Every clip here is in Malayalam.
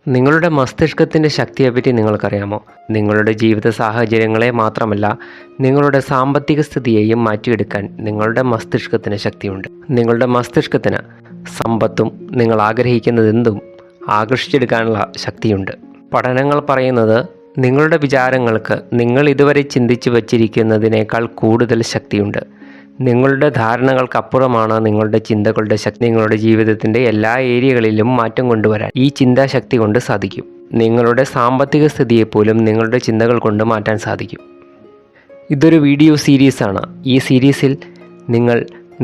നിങ്ങളുടെ മസ്തിഷ്കത്തിൻ്റെ ശക്തിയെപ്പറ്റി നിങ്ങൾക്കറിയാമോ? നിങ്ങളുടെ ജീവിത സാഹചര്യങ്ങളെ മാത്രമല്ല, നിങ്ങളുടെ സാമ്പത്തിക സ്ഥിതിയെയും മാറ്റിയെടുക്കാൻ നിങ്ങളുടെ മസ്തിഷ്കത്തിന് ശക്തിയുണ്ട്. നിങ്ങളുടെ മസ്തിഷ്കത്തിന് സമ്പത്തും നിങ്ങൾ ആഗ്രഹിക്കുന്നതെന്തും ആകർഷിച്ചെടുക്കാനുള്ള ശക്തിയുണ്ട്. പഠനങ്ങൾ പറയുന്നത് നിങ്ങളുടെ വിചാരങ്ങൾക്ക് നിങ്ങൾ ഇതുവരെ ചിന്തിച്ചു വച്ചിരിക്കുന്നതിനേക്കാൾ കൂടുതൽ ശക്തിയുണ്ട്. നിങ്ങളുടെ ധാരണകൾക്കപ്പുറമാണ് നിങ്ങളുടെ ചിന്തകളുടെ ശക്തി. നിങ്ങളുടെ ജീവിതത്തിൻ്റെ എല്ലാ ഏരിയകളിലും മാറ്റം കൊണ്ടുവരാൻ ഈ ചിന്താശക്തി കൊണ്ട് സാധിക്കും. നിങ്ങളുടെ സാമ്പത്തിക സ്ഥിതിയെപ്പോലും നിങ്ങളുടെ ചിന്തകൾ കൊണ്ട് മാറ്റാൻ സാധിക്കും. ഇതൊരു വീഡിയോ സീരീസാണ്. ഈ സീരീസിൽ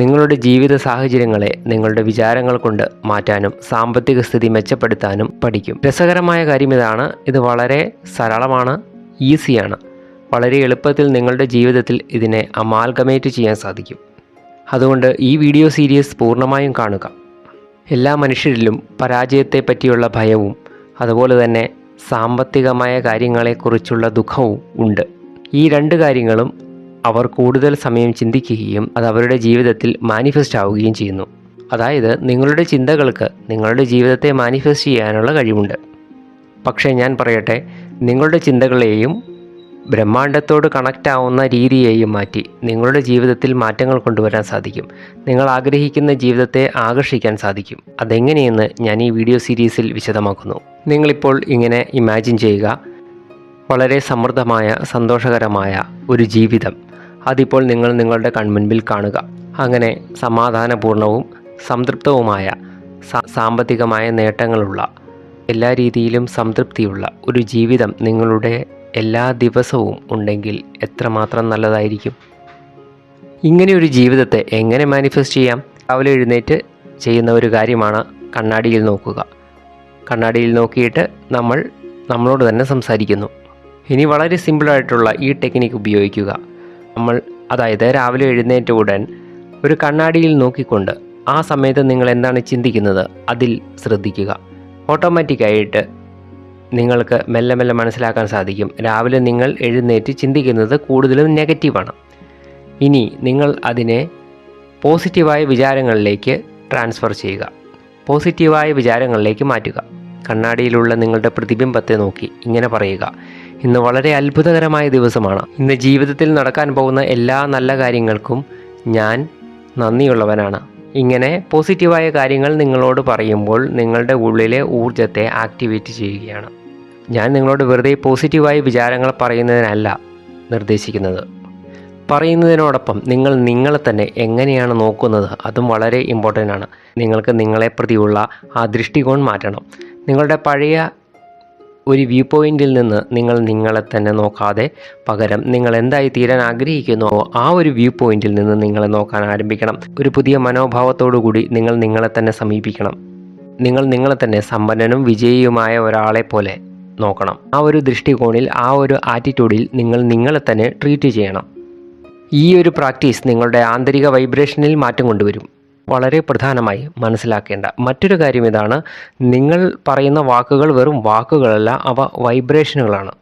നിങ്ങളുടെ ജീവിത സാഹചര്യങ്ങളെ നിങ്ങളുടെ വിചാരങ്ങൾ കൊണ്ട് മാറ്റാനും സാമ്പത്തിക സ്ഥിതി മെച്ചപ്പെടുത്താനും പഠിക്കും. രസകരമായ കാര്യം ഇതാണ്, ഇത് വളരെ സരളമാണ്, ഈസിയാണ്. വളരെ എളുപ്പത്തിൽ നിങ്ങളുടെ ജീവിതത്തിൽ ഇതിനെ അമാൽഗമേറ്റ് ചെയ്യാൻ സാധിക്കും. അതുകൊണ്ട് ഈ വീഡിയോ സീരീസ് പൂർണ്ണമായും കാണുക. എല്ലാ മനുഷ്യരിലും പരാജയത്തെ പറ്റിയുള്ള ഭയവും അതുപോലെ തന്നെ സാമ്പത്തികമായ കാര്യങ്ങളെക്കുറിച്ചുള്ള ദുഃഖവും ഉണ്ട്. ഈ രണ്ട് കാര്യങ്ങളും അവർ കൂടുതൽ സമയം ചിന്തിക്കുകയും അത് അവരുടെ ജീവിതത്തിൽ മാനിഫെസ്റ്റ് ആവുകയും ചെയ്യുന്നു. അതായത് നിങ്ങളുടെ ചിന്തകൾക്ക് നിങ്ങളുടെ ജീവിതത്തെ മാനിഫെസ്റ്റ് ചെയ്യാനുള്ള കഴിവുണ്ട്. പക്ഷേ ഞാൻ പറയട്ടെ, നിങ്ങളുടെ ചിന്തകളെയും ബ്രഹ്മാണ്ടത്തോട് കണക്റ്റ് ആവുന്ന രീതിയെയും മാറ്റി നിങ്ങളുടെ ജീവിതത്തിൽ മാറ്റങ്ങൾ കൊണ്ടുവരാൻ സാധിക്കും. നിങ്ങൾ ആഗ്രഹിക്കുന്ന ജീവിതത്തെ ആകർഷിക്കാൻ സാധിക്കും. അതെങ്ങനെയെന്ന് ഞാൻ ഈ വീഡിയോ സീരീസിൽ വിശദമാക്കുന്നു. നിങ്ങളിപ്പോൾ ഇങ്ങനെ ഇമാജിൻ ചെയ്യുക, വളരെ സമൃദ്ധമായ സന്തോഷകരമായ ഒരു ജീവിതം അതിപ്പോൾ നിങ്ങൾ നിങ്ങളുടെ കൺമുൻപിൽ കാണുക. അങ്ങനെ സമാധാനപൂർണവും സംതൃപ്തവുമായ സാമ്പത്തികമായ നേട്ടങ്ങളുള്ള എല്ലാ രീതിയിലും സംതൃപ്തിയുള്ള ഒരു ജീവിതം നിങ്ങളുടെ എല്ലാ ദിവസവും ഉണ്ടെങ്കിൽ എത്രമാത്രം നല്ലതായിരിക്കും. ഇങ്ങനെയൊരു ജീവിതത്തെ എങ്ങനെ മാനിഫെസ്റ്റ് ചെയ്യാം? രാവിലെ എഴുന്നേറ്റ് ചെയ്യുന്ന ഒരു കാര്യമാണ് കണ്ണാടിയിൽ നോക്കുക. കണ്ണാടിയിൽ നോക്കിയിട്ട് നമ്മളോട് തന്നെ സംസാരിക്കുന്നു. ഇനി വളരെ സിമ്പിളായിട്ടുള്ള ഈ ടെക്നിക്ക് ഉപയോഗിക്കുക. അതായത് രാവിലെ എഴുന്നേറ്റ ഉടൻ ഒരു കണ്ണാടിയിൽ നോക്കിക്കൊണ്ട് ആ സമയത്ത് നിങ്ങൾ എന്താണ് ചിന്തിക്കുന്നത് അതിൽ ശ്രദ്ധിക്കുക. ഓട്ടോമാറ്റിക്കായിട്ട് നിങ്ങൾക്ക് മെല്ലെ മെല്ലെ മനസ്സിലാക്കാൻ സാധിക്കും, രാവിലെ നിങ്ങൾ എഴുന്നേറ്റ് ചിന്തിക്കുന്നത് കൂടുതലും നെഗറ്റീവാണ്. ഇനി നിങ്ങൾ അതിനെ പോസിറ്റീവായ വിചാരങ്ങളിലേക്ക് ട്രാൻസ്ഫർ ചെയ്യുക, പോസിറ്റീവായ വിചാരങ്ങളിലേക്ക് മാറ്റുക. കണ്ണാടിയിലുള്ള നിങ്ങളുടെ പ്രതിബിംബത്തെ നോക്കി ഇങ്ങനെ പറയുക, ഇന്ന് വളരെ അത്ഭുതകരമായ ദിവസമാണ്. ഇന്ന് ജീവിതത്തിൽ നടക്കാൻ പോകുന്ന എല്ലാ നല്ല കാര്യങ്ങൾക്കും ഞാൻ നന്ദിയുള്ളവനാണ്. ഇങ്ങനെ പോസിറ്റീവായ കാര്യങ്ങൾ നിങ്ങളോട് പറയുമ്പോൾ നിങ്ങളുടെ ഉള്ളിലെ ഊർജ്ജത്തെ ആക്ടിവേറ്റ് ചെയ്യുകയാണ്. ഞാൻ നിങ്ങളോട് വെറുതെ പോസിറ്റീവായ വിചാരങ്ങൾ പറയുന്നതിനല്ല നിർദ്ദേശിക്കുന്നത്. പറയുന്നതിനോടൊപ്പം നിങ്ങളെ തന്നെ എങ്ങനെയാണ് നോക്കുന്നത് അതും വളരെ ഇമ്പോർട്ടൻ്റ് ആണ്. നിങ്ങൾക്ക് നിങ്ങളെ പ്രതിയുള്ള ആ ദൃഷ്ടികോൺ മാറ്റണം. നിങ്ങളുടെ പഴയ ഒരു വ്യൂ പോയിന്റിൽ നിന്ന് നിങ്ങളെ തന്നെ നോക്കാതെ പകരം നിങ്ങൾ എന്തായി തീരാൻ ആഗ്രഹിക്കുന്നുവോ ആ ഒരു വ്യൂ പോയിന്റിൽ നിന്ന് നിങ്ങളെ നോക്കാൻ ആരംഭിക്കണം. ഒരു പുതിയ മനോഭാവത്തോടു കൂടി നിങ്ങളെ തന്നെ സമീപിക്കണം. നിങ്ങളെ തന്നെ സമ്പന്നനും വിജയിയുമായ ഒരാളെ പോലെ നോക്കണം. ആ ഒരു ദൃഷ്ടികോണിൽ, ആ ഒരു ആറ്റിറ്റ്യൂഡിൽ നിങ്ങളെ തന്നെ ട്രീറ്റ് ചെയ്യണം. ഈ ഒരു പ്രാക്ടീസ് നിങ്ങളുടെ ആന്തരിക വൈബ്രേഷനിൽ മാറ്റം കൊണ്ടുവരും. വളരെ പ്രധാനമായി മനസ്സിലാക്കേണ്ട മറ്റൊരു കാര്യം ഇതാണ്, നിങ്ങൾ പറയുന്ന വാക്കുകൾ വെറും വാക്കുകളല്ല, അവ വൈബ്രേഷനുകളാണ്.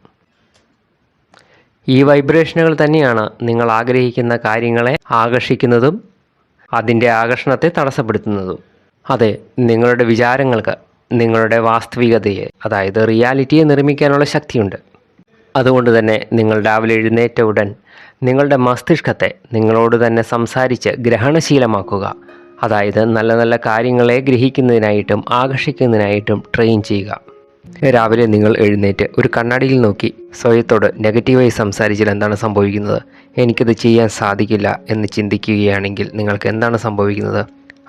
ഈ വൈബ്രേഷനുകൾ തന്നെയാണ് നിങ്ങൾ ആഗ്രഹിക്കുന്ന കാര്യങ്ങളെ ആകർഷിക്കുന്നതും അതിൻ്റെ ആകർഷണത്തെ തടസ്സപ്പെടുത്തുന്നതും. അതെ, നിങ്ങളുടെ വിചാരങ്ങൾക്ക് നിങ്ങളുടെ വാസ്തവികതയെ, അതായത് റിയാലിറ്റിയെ നിർമ്മിക്കാനുള്ള ശക്തിയുണ്ട്. അതുകൊണ്ട് തന്നെ നിങ്ങൾ രാവിലെ എഴുന്നേറ്റ ഉടൻ നിങ്ങളുടെ മസ്തിഷ്കത്തെ നിങ്ങളോട് തന്നെ സംസാരിച്ച് ഗ്രഹണശീലമാക്കുക. അതായത് നല്ല നല്ല കാര്യങ്ങളെ ഗ്രഹിക്കുന്നതിനായിട്ടും ആകർഷിക്കുന്നതിനായിട്ടും ട്രെയിൻ ചെയ്യുക. രാവിലെ നിങ്ങൾ എഴുന്നേറ്റ് ഒരു കണ്ണാടിയിൽ നോക്കി സ്വയത്തോട് നെഗറ്റീവായി സംസാരിച്ചാൽ എന്താണ് സംഭവിക്കുന്നത്? എനിക്കത് ചെയ്യാൻ സാധിക്കില്ല എന്ന് ചിന്തിക്കുകയാണെങ്കിൽ നിങ്ങൾക്ക് എന്താണ് സംഭവിക്കുന്നത്?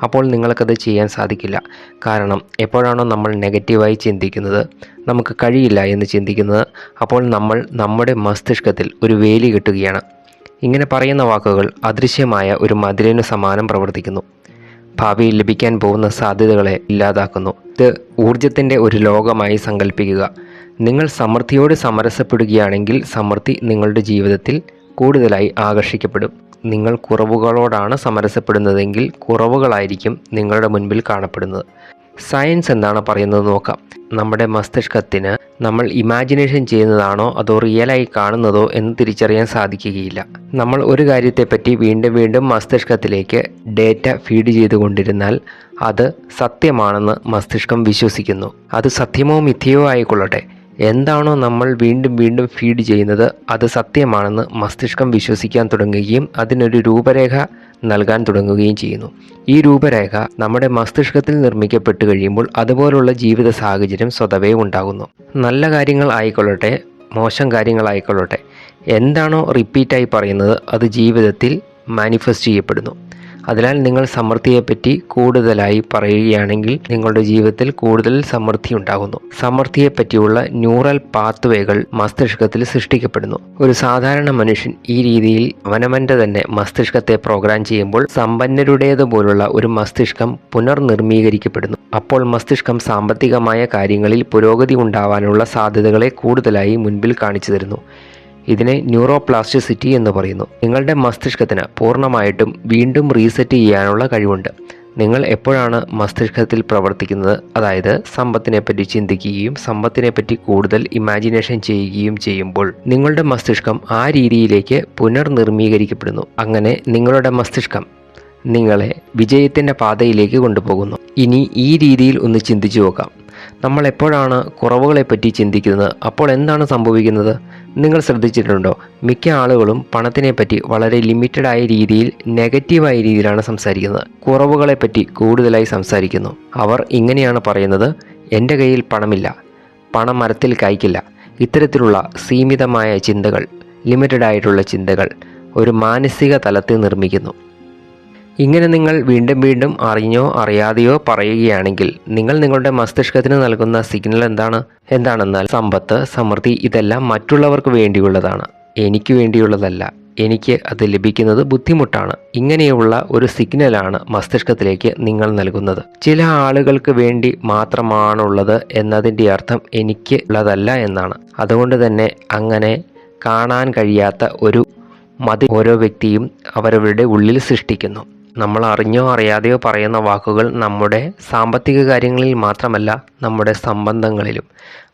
അപ്പോൾ നിങ്ങൾക്കത് ചെയ്യാൻ സാധിക്കില്ല. കാരണം എപ്പോഴാണോ നമ്മൾ നെഗറ്റീവായി ചിന്തിക്കുന്നത്, നമുക്ക് കഴിയില്ല എന്ന് ചിന്തിക്കുന്നത്, അപ്പോൾ നമ്മൾ നമ്മുടെ മസ്തിഷ്കത്തിൽ ഒരു വേലി കെട്ടുകയാണ്. ഇങ്ങനെ പറയുന്ന വാക്കുകൾ അദൃശ്യമായ ഒരു മതിലിന് സമാനം പ്രവർത്തിക്കുന്നു. ഭാവിയിൽ ലഭിക്കാൻ പോകുന്ന സാധ്യതകളെ ഇല്ലാതാക്കുന്നു. ഇത് ഊർജത്തിൻ്റെ ഒരു ലോകമായി സങ്കല്പിക്കുക. നിങ്ങൾ സമൃദ്ധിയോട് സമരസപ്പെടുകയാണെങ്കിൽ സമൃദ്ധി നിങ്ങളുടെ ജീവിതത്തിൽ കൂടുതലായി ആകർഷിക്കപ്പെടും. നിങ്ങൾ കുറവുകളോടാണ് സമരസപ്പെടുന്നതെങ്കിൽ കുറവുകളായിരിക്കും നിങ്ങളുടെ മുൻപിൽ കാണപ്പെടുന്നത്. സയൻസ് എന്താണ് പറയുന്നത് നോക്കാം. നമ്മുടെ മസ്തിഷ്കത്തിന് നമ്മൾ ഇമാജിനേഷൻ ചെയ്യുന്നതാണോ അതോ റിയലായി കാണുന്നതോ എന്ന് തിരിച്ചറിയാൻ സാധിക്കുകയില്ല. നമ്മൾ ഒരു കാര്യത്തെപ്പറ്റി വീണ്ടും വീണ്ടും മസ്തിഷ്കത്തിലേക്ക് ഡേറ്റ ഫീഡ് ചെയ്തുകൊണ്ടിരുന്നാൽ അത് സത്യമാണെന്ന് മസ്തിഷ്കം വിശ്വസിക്കുന്നു. അത് സത്യമോ മിഥ്യയോ ആയിക്കൊള്ളട്ടെ, എന്താണോ നമ്മൾ വീണ്ടും വീണ്ടും ഫീഡ് ചെയ്യുന്നത് അത് സത്യമാണെന്ന് മസ്തിഷ്കം വിശ്വസിക്കാൻ തുടങ്ങുകയും അതിനൊരു രൂപരേഖ നൽകാൻ തുടങ്ങുകയും ചെയ്യുന്നു. ഈ രൂപരേഖ നമ്മുടെ മസ്തിഷ്കത്തിൽ നിർമ്മിക്കപ്പെട്ട് കഴിയുമ്പോൾ അതുപോലുള്ള ജീവിത സാഹചര്യം സ്വതവേ ഉണ്ടാകുന്നു. നല്ല കാര്യങ്ങൾ ആയിക്കൊള്ളട്ടെ, മോശം കാര്യങ്ങളായിക്കൊള്ളട്ടെ, എന്താണോ റിപ്പീറ്റായി പറയുന്നത് അത് ജീവിതത്തിൽ മാനിഫെസ്റ്റ് ചെയ്യപ്പെടുന്നു. അതിനാൽ നിങ്ങൾ സമൃദ്ധിയെപ്പറ്റി കൂടുതലായി പറയുകയാണെങ്കിൽ നിങ്ങളുടെ ജീവിതത്തിൽ കൂടുതൽ സമൃദ്ധി ഉണ്ടാകുന്നു. സമൃദ്ധിയെപ്പറ്റിയുള്ള ന്യൂറൽ പാത്വേകൾ മസ്തിഷ്കത്തിൽ സൃഷ്ടിക്കപ്പെടുന്നു. ഒരു സാധാരണ മനുഷ്യൻ ഈ രീതിയിൽ അവനവൻ്റെ തന്നെ മസ്തിഷ്കത്തെ പ്രോഗ്രാം ചെയ്യുമ്പോൾ സമ്പന്നരുടേതുപോലുള്ള ഒരു മസ്തിഷ്കം പുനർനിർമ്മീകരിക്കപ്പെടുന്നു. അപ്പോൾ മസ്തിഷ്കം സാമ്പത്തികമായ കാര്യങ്ങളിൽ പുരോഗതി ഉണ്ടാവാനുള്ള സാധ്യതകളെ കൂടുതലായി മുൻപിൽ കാണിച്ചു തരുന്നു. ഇതിനെ ന്യൂറോപ്ലാസ്റ്റിസിറ്റി എന്ന് പറയുന്നു. നിങ്ങളുടെ മസ്തിഷ്കത്തിന് പൂർണ്ണമായിട്ടും വീണ്ടും റീസെറ്റ് ചെയ്യാനുള്ള കഴിവുണ്ട്. നിങ്ങൾ എപ്പോഴാണ് മസ്തിഷ്കത്തിൽ പ്രവർത്തിക്കുന്നത്, അതായത് സമ്പത്തിനെപ്പറ്റി ചിന്തിക്കുകയും സമ്പത്തിനെപ്പറ്റി കൂടുതൽ ഇമാജിനേഷൻ ചെയ്യുകയും ചെയ്യുമ്പോൾ നിങ്ങളുടെ മസ്തിഷ്കം ആ രീതിയിലേക്ക് പുനർനിർമ്മീകരിക്കപ്പെടുന്നു. അങ്ങനെ നിങ്ങളുടെ മസ്തിഷ്കം നിങ്ങളെ വിജയത്തിൻ്റെ പാതയിലേക്ക് കൊണ്ടുപോകുന്നു. ഇനി ഈ രീതിയിൽ ഒന്ന് ചിന്തിച്ചു നോക്കാം. നമ്മൾ എപ്പോഴാണ് കുറവുകളെപ്പറ്റി ചിന്തിക്കുന്നത് അപ്പോൾ എന്താണ് സംഭവിക്കുന്നത്? നിങ്ങൾ ശ്രദ്ധിച്ചിട്ടുണ്ടോ? മിക്ക ആളുകളും പണത്തിനെപ്പറ്റി വളരെ ലിമിറ്റഡ് ആയ രീതിയിൽ നെഗറ്റീവായ രീതിയിലാണ് സംസാരിക്കുന്നത്. കുറവുകളെപ്പറ്റി കൂടുതലായി സംസാരിക്കുന്നു. അവർ ഇങ്ങനെയാണ് പറയുന്നത്: എൻ്റെ കയ്യിൽ പണമില്ല, പണം മരത്തിൽ കായ്ക്കില്ല. ഇത്തരത്തിലുള്ള സീമിതമായ ചിന്തകൾ, ലിമിറ്റഡ് ആയിട്ടുള്ള ചിന്തകൾ ഒരു മാനസിക തലത്തിൽ നിർമ്മിക്കുന്നു. ഇങ്ങനെ നിങ്ങൾ വീണ്ടും വീണ്ടും അറിഞ്ഞോ അറിയാതെയോ പറയുകയാണെങ്കിൽ നിങ്ങൾ നിങ്ങളുടെ മസ്തിഷ്കത്തിന് നൽകുന്ന സിഗ്നൽ എന്താണെന്നാൽ സമ്പത്ത്, സമൃദ്ധി ഇതെല്ലാം മറ്റുള്ളവർക്ക് വേണ്ടിയുള്ളതാണ്, എനിക്ക് വേണ്ടിയുള്ളതല്ല, എനിക്ക് അത് ലഭിക്കുന്നത് ബുദ്ധിമുട്ടാണ്. ഇങ്ങനെയുള്ള ഒരു സിഗ്നലാണ് മസ്തിഷ്കത്തിലേക്ക് നിങ്ങൾ നൽകുന്നത്. ചില ആളുകൾക്ക് വേണ്ടി മാത്രമാണുള്ളത് എന്നതിൻ്റെ അർത്ഥം എനിക്ക് ഉള്ളതല്ല എന്നാണ്. അതുകൊണ്ട് തന്നെ അങ്ങനെ കാണാൻ കഴിയാത്ത ഒരു മതി ഓരോ വ്യക്തിയും അവരവരുടെ ഉള്ളിൽ സൃഷ്ടിക്കുന്നു. നമ്മൾ അറിഞ്ഞോ അറിയാതെയോ പറയുന്ന വാക്കുകൾ നമ്മുടെ സാമ്പത്തിക കാര്യങ്ങളിൽ മാത്രമല്ല, നമ്മുടെ സംബന്ധങ്ങളിലും